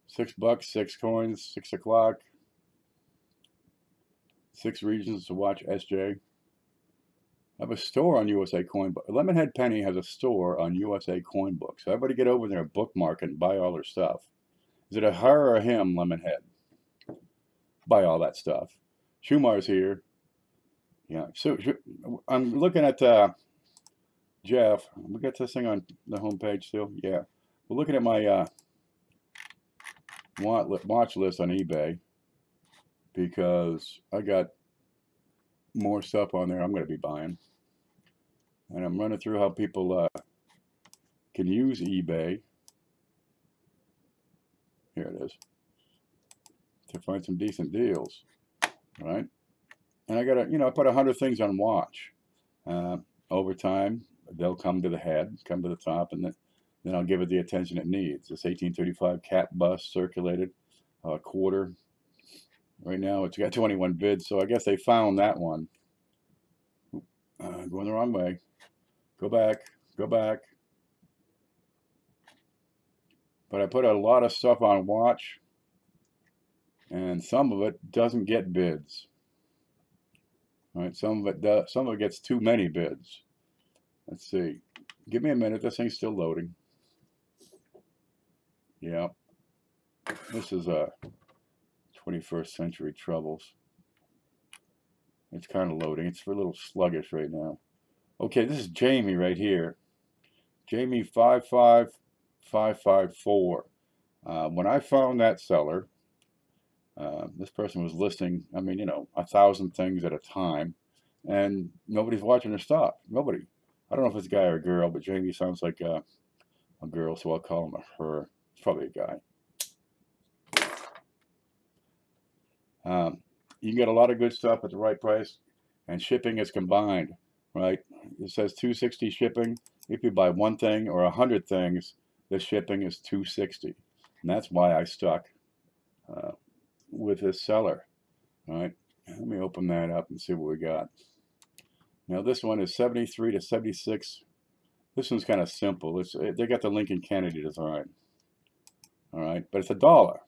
6 bucks, 6 coins, 6 o'clock. 6 regions to watch SJ. I have a store on USA Coin Book. Lemonhead Penny has a store on USA Coin Book. So everybody get over there, bookmark, and buy all her stuff. Is it a her or a him, Lemonhead? Buy all that stuff. Schumar's here. Yeah, so I'm looking at Jeff. We got this thing on the homepage still. Yeah, we're looking at my watch list on eBay because I got more stuff on there I'm going to be buying, and I'm running through how people can use eBay. Here it is to find some decent deals. Right, and I gotta, I put 100 things on watch. Over time, they'll come to the head, come to the top, and then I'll give it the attention it needs. This 1835 cat bust circulated, quarter. Right now, it's got 21 bids, so I guess they found that one. Going the wrong way. Go back, go back. But I put a lot of stuff on watch. And some of it doesn't get bids. All right, some of it does. Some of it gets too many bids. Let's see. Give me a minute. This thing's still loading. Yeah. This is 21st century troubles. It's kind of loading. It's a little sluggish right now. Okay, this is Jamie right here. Jamie 55554. When I found that seller, this person was listing, 1,000 things at a time, and nobody's watching their stuff. Nobody. I don't know if it's a guy or a girl, but Jamie sounds like a girl, so I'll call him a her. It's probably a guy. you can get a lot of good stuff at the right price, and shipping is combined, right? It says $260 shipping. If you buy one thing or 100 things, the shipping is $260, and that's why I stuck with this seller. All right, let me open that up and see what we got. Now this one is 73 to 76. This one's kind of simple. They got the Lincoln Kennedy design. All right, but it's $1.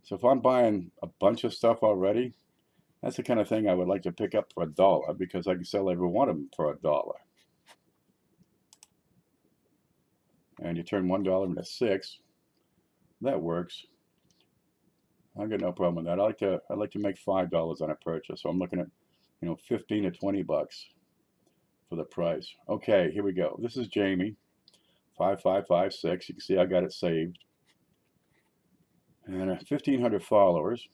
So if I'm buying a bunch of stuff already, that's the kind of thing I would like to pick up for $1 because I can sell every one of them for $1. And you turn $1 into 6. That works. I got no problem with that. I like to make $5 on a purchase. So I'm looking at, 15 to 20 bucks for the price. Okay, here we go. This is Jamie, 5556. You can see I got it saved. And 1,500 followers,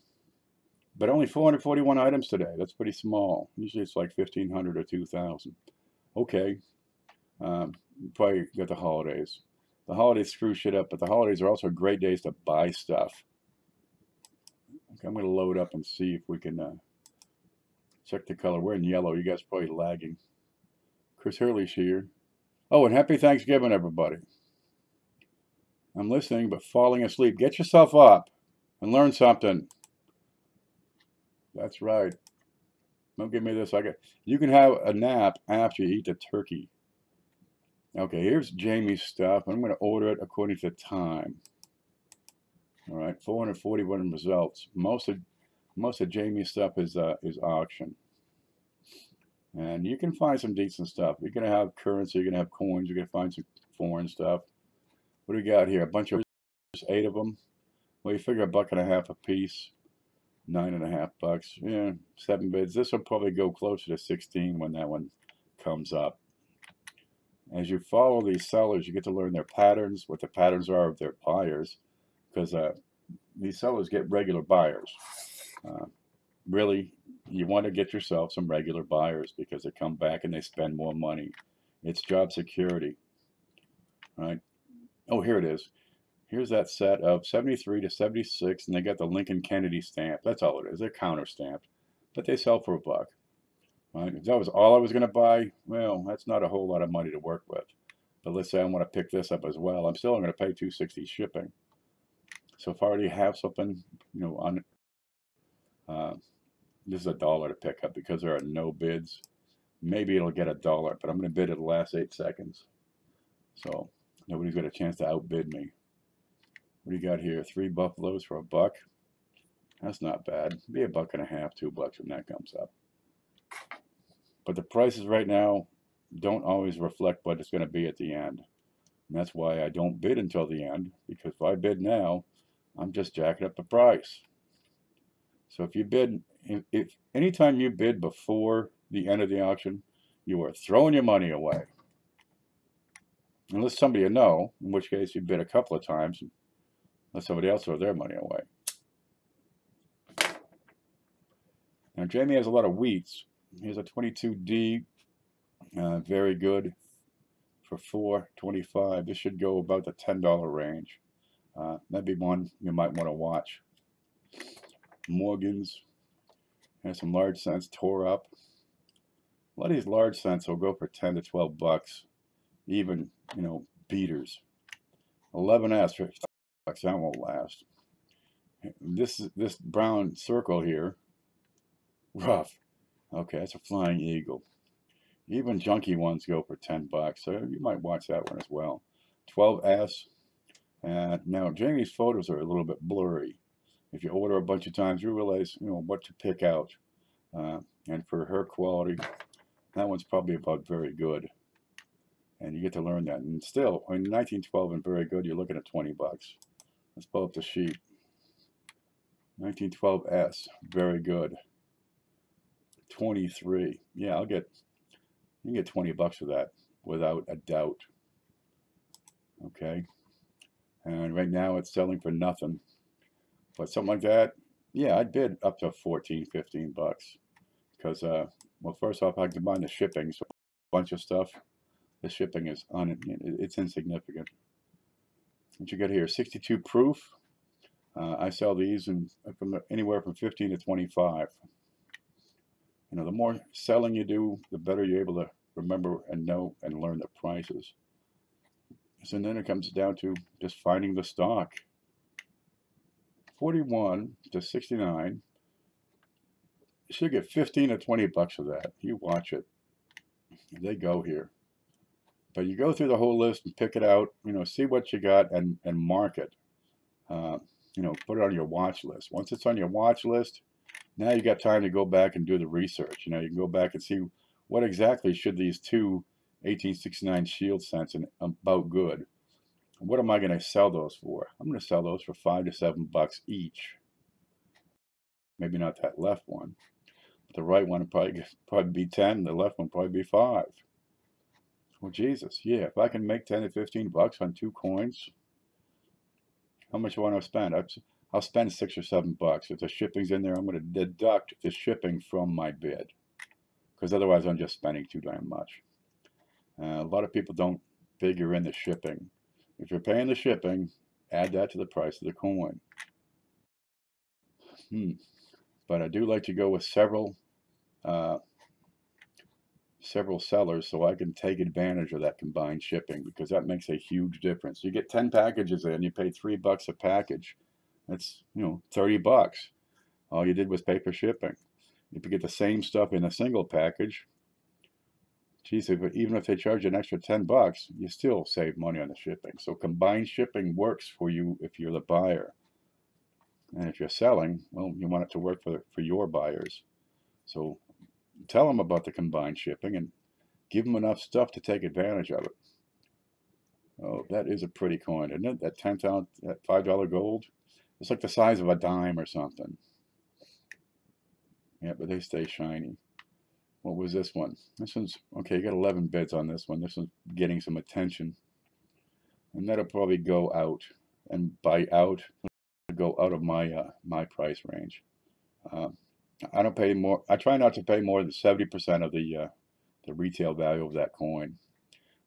but only 441 items today. That's pretty small. Usually it's like 1,500 or 2,000. Okay, probably got the holidays. The holidays screw shit up, but the holidays are also great days to buy stuff. Okay, I'm going to load up and see if we can check the color. We're in yellow. You guys are probably lagging. Chris Hurley's here. Oh, and happy Thanksgiving, everybody. I'm listening, but falling asleep. Get yourself up and learn something. That's right. Don't give me this. You can have a nap after you eat the turkey. Okay, here's Jamie's stuff. I'm going to order it according to time. All right, 441 results. Most of Jamie's stuff is auction. And you can find some decent stuff. You're going to have currency. You're going to have coins. You're going to find some foreign stuff. What do we got here? A bunch of 8 of them. Well, you figure $1.50 a piece. 9.5 bucks. Yeah, 7 bids. This will probably go closer to 16 when that one comes up. As you follow these sellers, you get to learn their patterns, what the patterns are of their buyers, because these sellers get regular buyers. Really, you want to get yourself some regular buyers because they come back and they spend more money. It's job security, right? Oh, here it is. Here's that set of 73 to 76, and they got the Lincoln Kennedy stamp. That's all it is. They're counter stamped, but they sell for $1. Right? If that was all I was going to buy, well, that's not a whole lot of money to work with. But let's say I want to pick this up as well. I'm still going to pay $260 shipping. So if I already have something, on this is $1 to pick up because there are no bids. Maybe it'll get $1, but I'm going to bid at the last 8 seconds. So nobody's got a chance to outbid me. What do you got here? 3 buffaloes for $1. That's not bad. Be $1.50, $2 when that comes up. But the prices right now don't always reflect what it's going to be at the end. And that's why I don't bid until the end, because if I bid now, I'm just jacking up the price. So if you bid, if anytime you bid before the end of the auction, you are throwing your money away. Unless somebody you know, in which case you bid a couple of times, let somebody else throw their money away. Now Jamie has a lot of wheats. Here's a 22D, very good for $4.25. This should go about the $10 range. That'd be one you might want to watch. Morgan's has some large cents tore up. A lot of these large cents will go for 10 to 12 bucks. Even, beaters. 11S for $5, that won't last. This brown circle here, rough. Okay, that's a flying eagle. Even junky ones go for 10 bucks, so you might watch that one as well. 12S. And now Jamie's photos are a little bit blurry. If you order a bunch of times, you realize what to pick out. And for her quality, that one's probably about very good. And you get to learn that. And still, in 1912 and very good, you're looking at 20 bucks. Let's pull up the sheet. 1912S, very good. 23. Yeah, you can get 20 bucks for that without a doubt. Okay. And right now it's selling for nothing. But something like that, yeah, I'd bid up to 14, 15 bucks. Because, well, first off, I combine the shipping. So a bunch of stuff, the shipping is it's insignificant. What you got here? 62 proof. I sell these from anywhere from 15 to 25. You know, the more selling you do, the better you're able to remember and know and learn the prices. So then it comes down to just finding the stock. 41 to 69. You should get 15 to 20 bucks of that. You watch it. They go here. But you go through the whole list and pick it out, you know, see what you got and mark it. You know, put it on your watch list. Once it's on your watch list, now you got time to go back and do the research. You know, you can go back and see what exactly should these two 1869 shield cents and about good. What am I going to sell those for? I'm going to sell those for 5 to 7 bucks each. Maybe not that left one. But the right one would probably be 10. The left one probably be 5. Well, Jesus, yeah, if I can make 10 to 15 bucks on 2 coins, how much do I want to spend? I'll spend 6 or 7 bucks. If the shipping's in there, I'm going to deduct the shipping from my bid, because otherwise I'm just spending too damn much. A lot of people don't figure in the shipping. If you're paying the shipping, add that to the price of the coin. But I do like to go with several sellers so I can take advantage of that combined shipping, because that makes a huge difference. You get 10 packages in, you pay $3 a package. That's, you know, 30 bucks. All you did was pay for shipping. If you get the same stuff in a single package, geez, even if they charge you an extra 10 bucks, you still save money on the shipping. So combined shipping works for you if you're the buyer. And if you're selling, well, you want it to work for your buyers. So tell them about the combined shipping and give them enough stuff to take advantage of it. Oh, that is a pretty coin, isn't it? That that $5 gold. It's like the size of a dime or something. Yeah, but they stay shiny. What was this one? This one's, okay, you got 11 bids on this one. This one's getting some attention. And that'll probably go out. And by out, go out of my price range. I don't pay more. I try not to pay more than 70% of the retail value of that coin.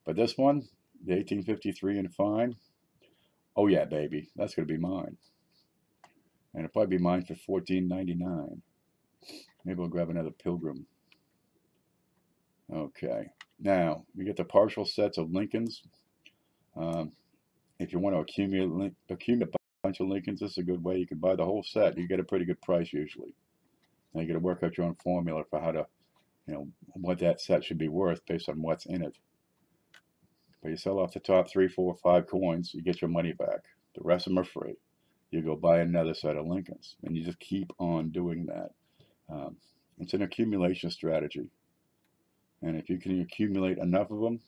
But this one, the 1853 and fine, oh yeah, baby, that's gonna be mine. And it'll probably be mine for $14.99. Maybe we'll grab another Pilgrim. Okay, now we get the partial sets of Lincolns. If you want to accumulate a bunch of Lincolns, this is a good way. You can buy the whole set. You get a pretty good price usually. Now you got to work out your own formula for how to, you know, what that set should be worth based on what's in it. But you sell off the top 3, 4, 5 coins, you get your money back. The rest of them are free. You go buy another set of Lincolns, and you just keep on doing that. It's an accumulation strategy. And if you can accumulate enough of them,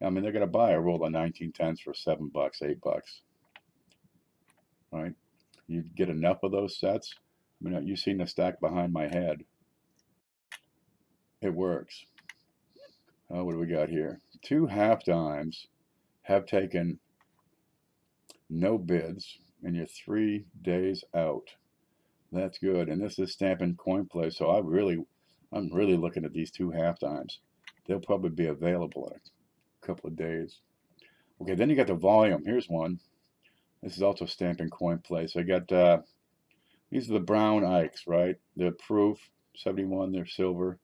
I mean, they're going to buy a roll of 1910s for 7 bucks, 8 bucks. Right? You get enough of those sets. I mean, you've seen the stack behind my head. It works. What do we got here? 2 half dimes have taken no bids, and you're 3 days out. That's good. And this is Stampin' Coin Play, so I'm really looking at these 2 half dimes. They'll probably be available in a couple of days. Okay, then you got the volume. Here's one. This is also Stampin' Coin Play. So I got these are the brown Ikes, right? They're proof 71. They're silver,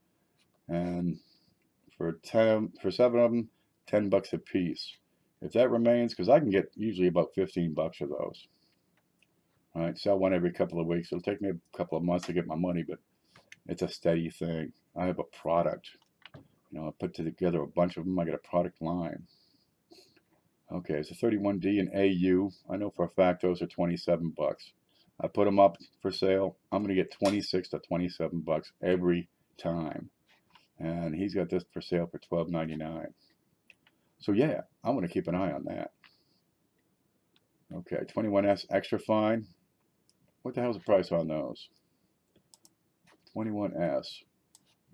and for 7 of them, 10 bucks a piece. If that remains, because I can get usually about 15 bucks of those. All right, sell one every couple of weeks. It'll take me a couple of months to get my money, but it's a steady thing. I have a product. You know, I put together a bunch of them. I got a product line. Okay, it's a 31D and AU. I know for a fact those are 27 bucks. I put them up for sale. I'm going to get 26 to 27 bucks every time. And he's got this for sale for $12.99. So yeah, I'm going to keep an eye on that. Okay, 21S extra fine. What the hell's the price on those? 21S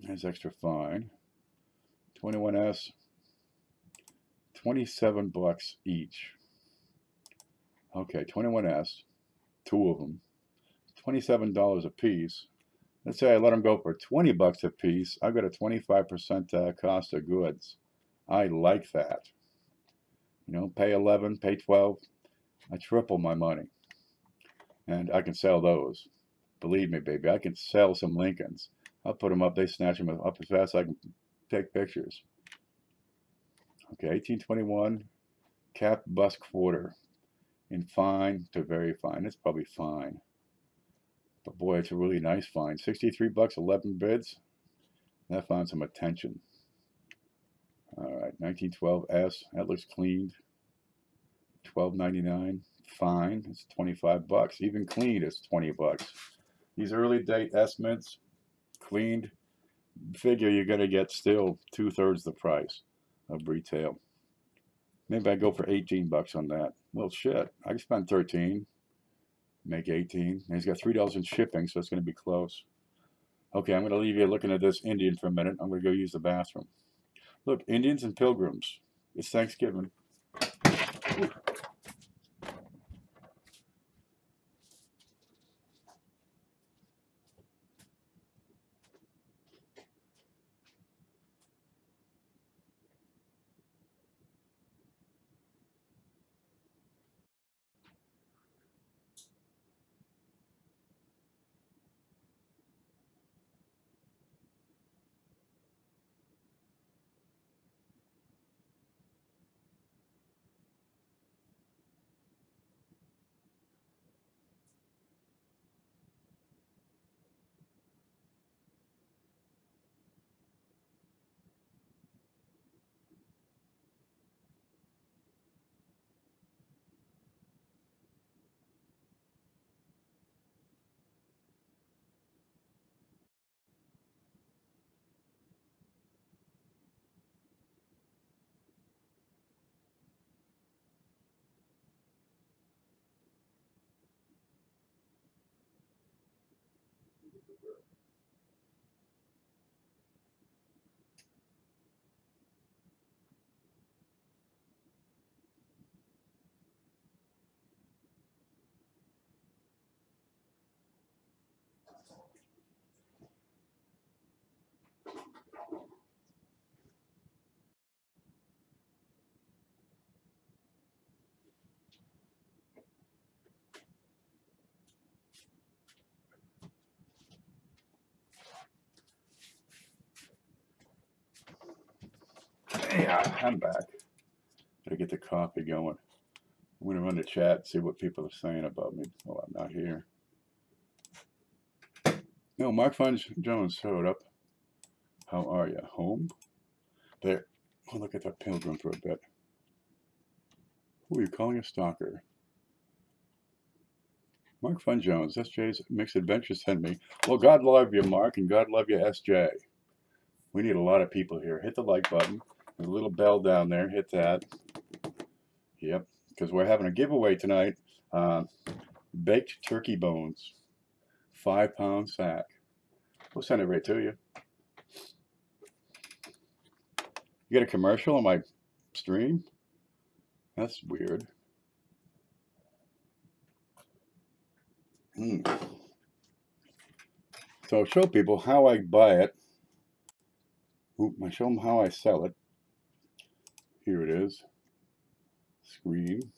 is extra fine. 21S, 27 bucks each. Okay, 21S, 2 of them, $27 a piece. Let's say I let them go for 20 bucks a piece. I've got a 25% cost of goods. I like that. You know, pay 11, pay 12. I triple my money. And I can sell those. Believe me, baby, I can sell some Lincolns. I'll put them up. They snatch them up as fast as I can take pictures. Okay, 1821 cap bus quarter in fine to very fine. It's probably fine. But boy, it's a really nice find. 63 bucks, 11 bids. That found some attention. All right, 1912 S. That looks cleaned. 12.99. Fine. It's 25 bucks. Even cleaned, it's 20 bucks. These early date estimates, cleaned, figure you're going to get still 2/3 the price of retail. Maybe I go for 18 bucks on that. Well, shit. I can spend 13, make 18. And he's got $3 in shipping, so it's going to be close. Okay, I'm going to leave you looking at this Indian for a minute. I'm going to go use the bathroom. Look, Indians and pilgrims. It's Thanksgiving. Ooh. Yeah, I'm back. Gotta get the coffee going. I'm gonna run the chat and see what people are saying about me while I'm not here. No, Mark Funds Jones showed up. How are you? Home? There. Oh, look at that pilgrim for a bit. Who are you calling a stalker? Mark Fun Jones, SJ's Mixed Adventures sent me. Well, God love you, Mark, and God love you, SJ. We need a lot of people here. Hit the like button. There's a little bell down there. Hit that. Yep, because we're having a giveaway tonight. Baked turkey bones, 5-pound sack. We'll send it right to you. You get a commercial on my stream? That's weird. So I'll show people how I buy it. I show them how I sell it. Here it is. Screen.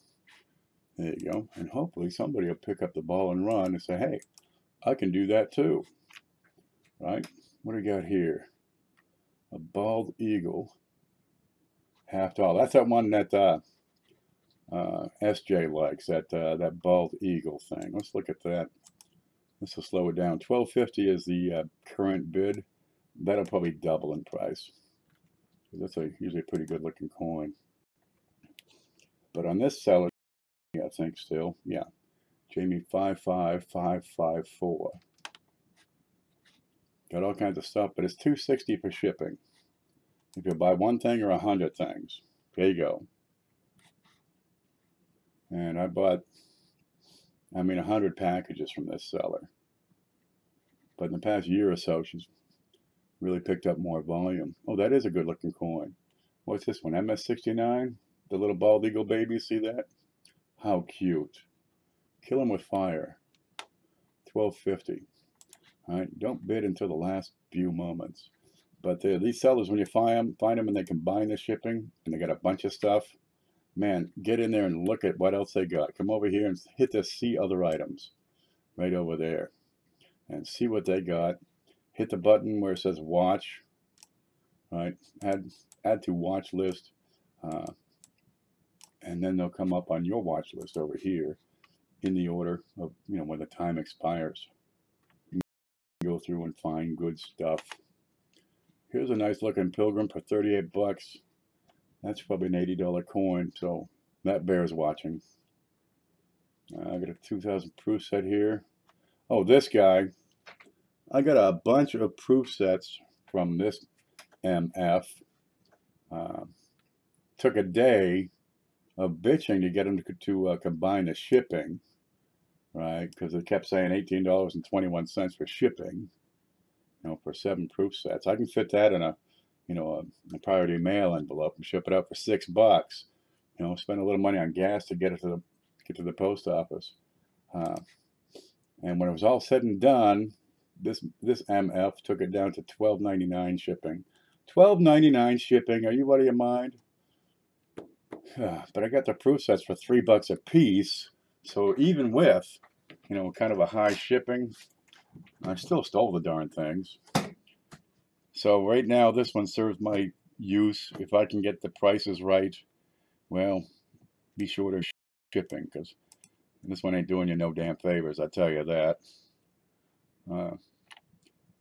There you go. And hopefully somebody will pick up the ball and run and say, hey, I can do that too. Right? What do we got here? A bald eagle. $50. That's that one that SJ likes, that bald eagle thing. Let's look at that. This will slow it down. $12.50 is the current bid. That'll probably double in price. That's usually a pretty good looking coin. But on this seller, I think still, yeah. Jamie 55554. Got all kinds of stuff, but it's $2.60 for shipping. If you buy one thing or 100 things, there you go. And I bought, 100 packages from this seller. But in the past year or so, she's really picked up more volume. Oh, that is a good looking coin. What's this one? MS69? The little bald eagle baby, see that? How cute. Kill him with fire. $12.50. All right, don't bid until the last few moments. But these sellers, when you find them and they combine the shipping and they got a bunch of stuff, man, get in there and look at what else they got. Come over here and hit the see other items. right over there, and see what they got. Hit the button where it says watch, right? Add to watch list, and then they'll come up on your watch list over here in the order of, you know, when the time expires. You can go through and find good stuff. Here's a nice looking Pilgrim for 38 bucks. That's probably an $80 coin, so that bears watching. I got a 2000 proof set here. Oh, this guy. I got a bunch of proof sets from this MF. Took a day of bitching to get them to combine the shipping, right? Because it kept saying $18.21 for shipping, you know, for 7 proof sets. I can fit that in a, you know, a priority mail envelope and ship it out for $6. You know, spend a little money on gas to get it to the post office. And when it was all said and done, this MF took it down to $12.99 shipping. $12.99 shipping. Are you out of your mind? But I got the proof sets for $3 a piece. So even with, you know, kind of a high shipping, I still stole the darn things. So right now, this one serves my use. If I can get the prices right, well, be sure to shipping, because this one ain't doing you no damn favors, I tell you that.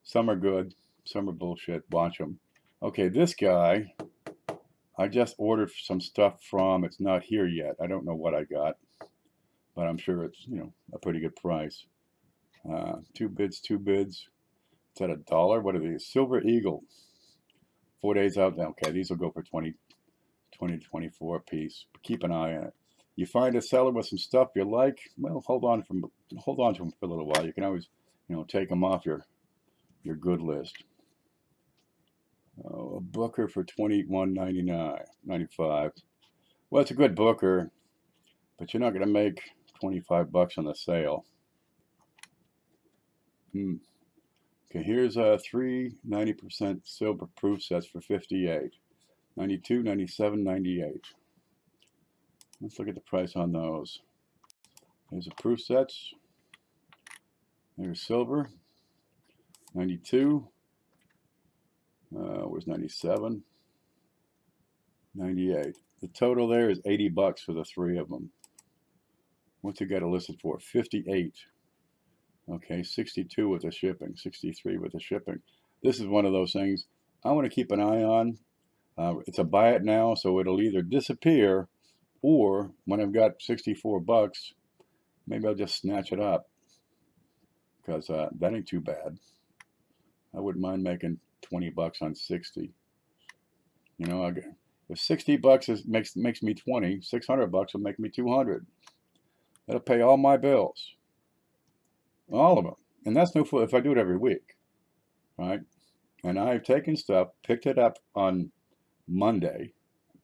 Some are good, some are bullshit. Watch them. Okay, this guy, I just ordered some stuff from. It's not here yet. I don't know what I got, but I'm sure it's, you know, a pretty good price. 2 bids. It's at $1. What are these? Silver Eagle. 4 days out. Okay, these will go for 20 to 24 a piece. Keep an eye on it. You find a seller with some stuff you like, well, hold on to them for a little while. You can always, you know, take them off your good list. A Booker for $21.95. Well, it's a good Booker, but you're not going to make 25 bucks on the sale. Okay, here's 3 90% silver proof sets for 58. 92, 97, 98. Let's look at the price on those. There's the proof sets. There's silver. 92. Where's 97? 98. The total there is 80 bucks for the 3 of them. What's it got it listed for? 58. Okay, 62 with the shipping, 63 with the shipping. This is one of those things I want to keep an eye on. It's a buy it now, so it'll either disappear, or when I've got 64 bucks, maybe I'll just snatch it up, because that ain't too bad. I wouldn't mind making 20 bucks on 60. You know, if 60 bucks makes me 20, 600 bucks will make me 200. That'll pay all my bills. All of them. And that's no fool if I do it every week, right? And I've taken stuff, picked it up on Monday,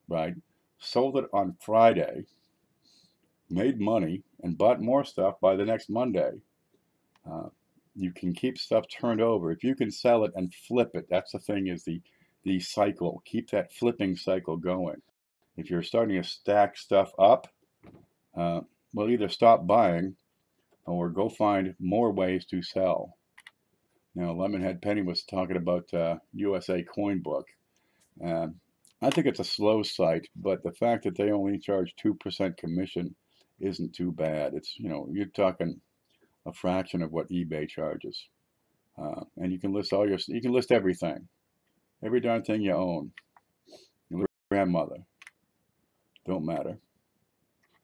right? Sold it on Friday, made money, and bought more stuff by the next Monday. You can keep stuff turned over. If you can sell it and flip it, that's the thing, is the cycle. Keep that flipping cycle going. If you're starting to stack stuff up, well, either stop buying or go find more ways to sell. Now, Lemonhead Penny was talking about USA Coin Book. I think it's a slow site, but the fact that they only charge 2% commission isn't too bad. It's, you know, you're talking a fraction of what eBay charges, and you can list everything, every darn thing you own. Your grandmother, don't matter.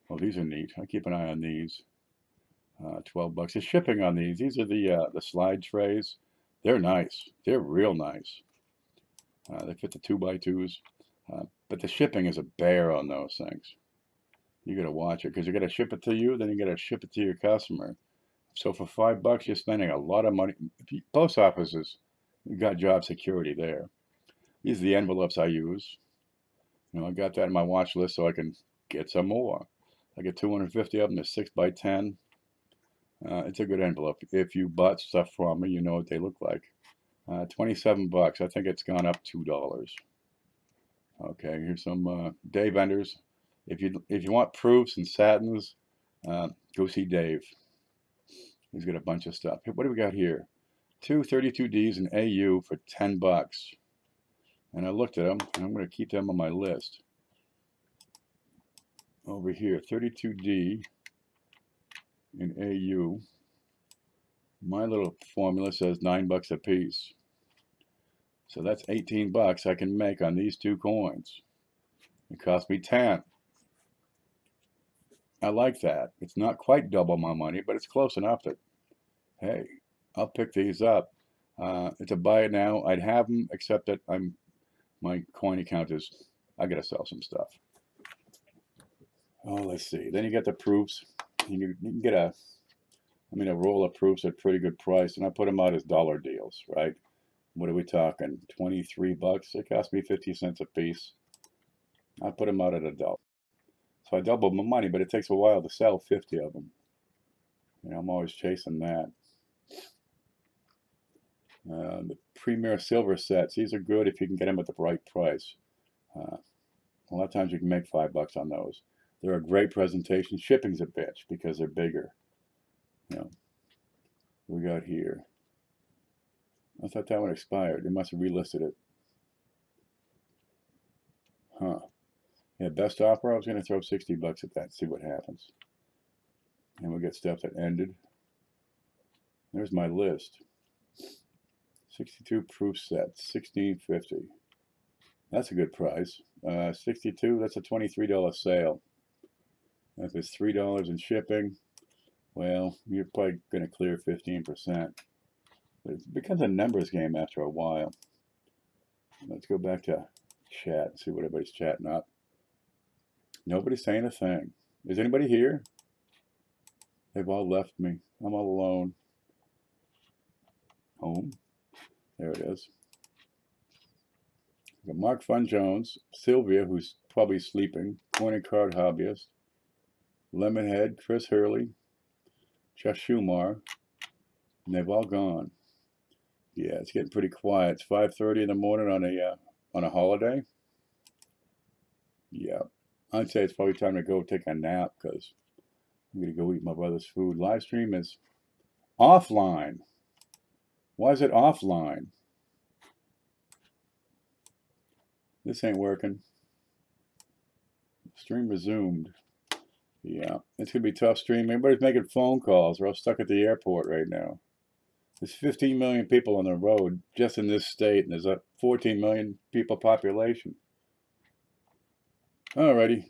Well, these are neat. I keep an eye on these. 12 bucks. The shipping on these. These are the slide trays. They're nice. They're real nice. They fit the 2x2s, but the shipping is a bear on those things. You got to watch it, because you got to ship it to you, then you got to ship it to your customer. So for $5, you're spending a lot of money. Post offices, you got job security there. These are the envelopes I use. You know, I got that in my watch list so I can get some more. I get 250 of them. They're 6x10. It's a good envelope. If you bought stuff from me, you know what they look like. 27 bucks. I think it's gone up $2. Okay, here's some Dave vendors. If you want proofs and satins, go see Dave. He's got a bunch of stuff. What do we got here? Two 32Ds in AU for 10 bucks. And I looked at them, and I'm going to keep them on my list. Over here, 32D in AU. My little formula says 9 bucks a piece. So that's 18 bucks I can make on these two coins. It cost me 10. I like that. It's not quite double my money, but it's close enough that, hey, I'll pick these up. It's a buy it now. I'd have them, except that my coin account is, I gotta sell some stuff. Oh, let's see. Then you get the proofs. You can get a roll of proofs at a pretty good price, and I put them out as dollar deals, right? What are we talking? 23 bucks. It cost me 50 cents a piece. I put them out at $1. So I doubled my money, but it takes a while to sell 50 of them. You know, I'm always chasing that. The Premier Silver sets. These are good if you can get them at the right price. A lot of times you can make $5 on those. They're a great presentation. Shipping's a bitch because they're bigger. You know, we got here. I thought that one expired. They must have relisted it. Huh. Yeah, best offer, I was going to throw 60 bucks at that, see what happens. And we get stuff that ended. There's my list. 62 proof sets, $16.50. That's a good price. 62, that's a $23 sale. If it's $3 in shipping, well, you're probably going to clear 15%. But it becomes a numbers game after a while. Let's go back to chat and see what everybody's chatting up. Nobody's saying a thing. Is anybody here? They've all left me. I'm all alone. Home. There it is. We got Mark Fun Jones, Sylvia, who's probably sleeping, Coin and Card Hobbyist, Lemonhead, Chris Hurley, Josh Schumar, and they've all gone. Yeah, it's getting pretty quiet. It's 5:30 in the morning on a holiday. Yeah, I'd say it's probably time to go take a nap because I'm going to go eat my brother's food. Livestream is offline. Why is it offline? This ain't working. Stream resumed. Yeah, it's going to be tough streaming. Everybody's making phone calls. We're all stuck at the airport right now. There's 15 million people on the road just in this state, and there's a 14 million people population. Alrighty.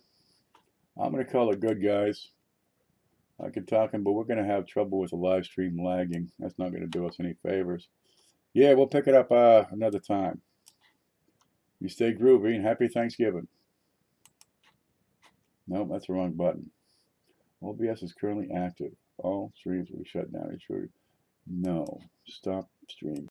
I'm going to call it good, guys. I could talk, but we're going to have trouble with the live stream lagging. That's not going to do us any favors. Yeah, we'll pick it up another time. You stay groovy and happy Thanksgiving. Nope, that's the wrong button. OBS is currently active. All streams will be shut down. No, stop stream.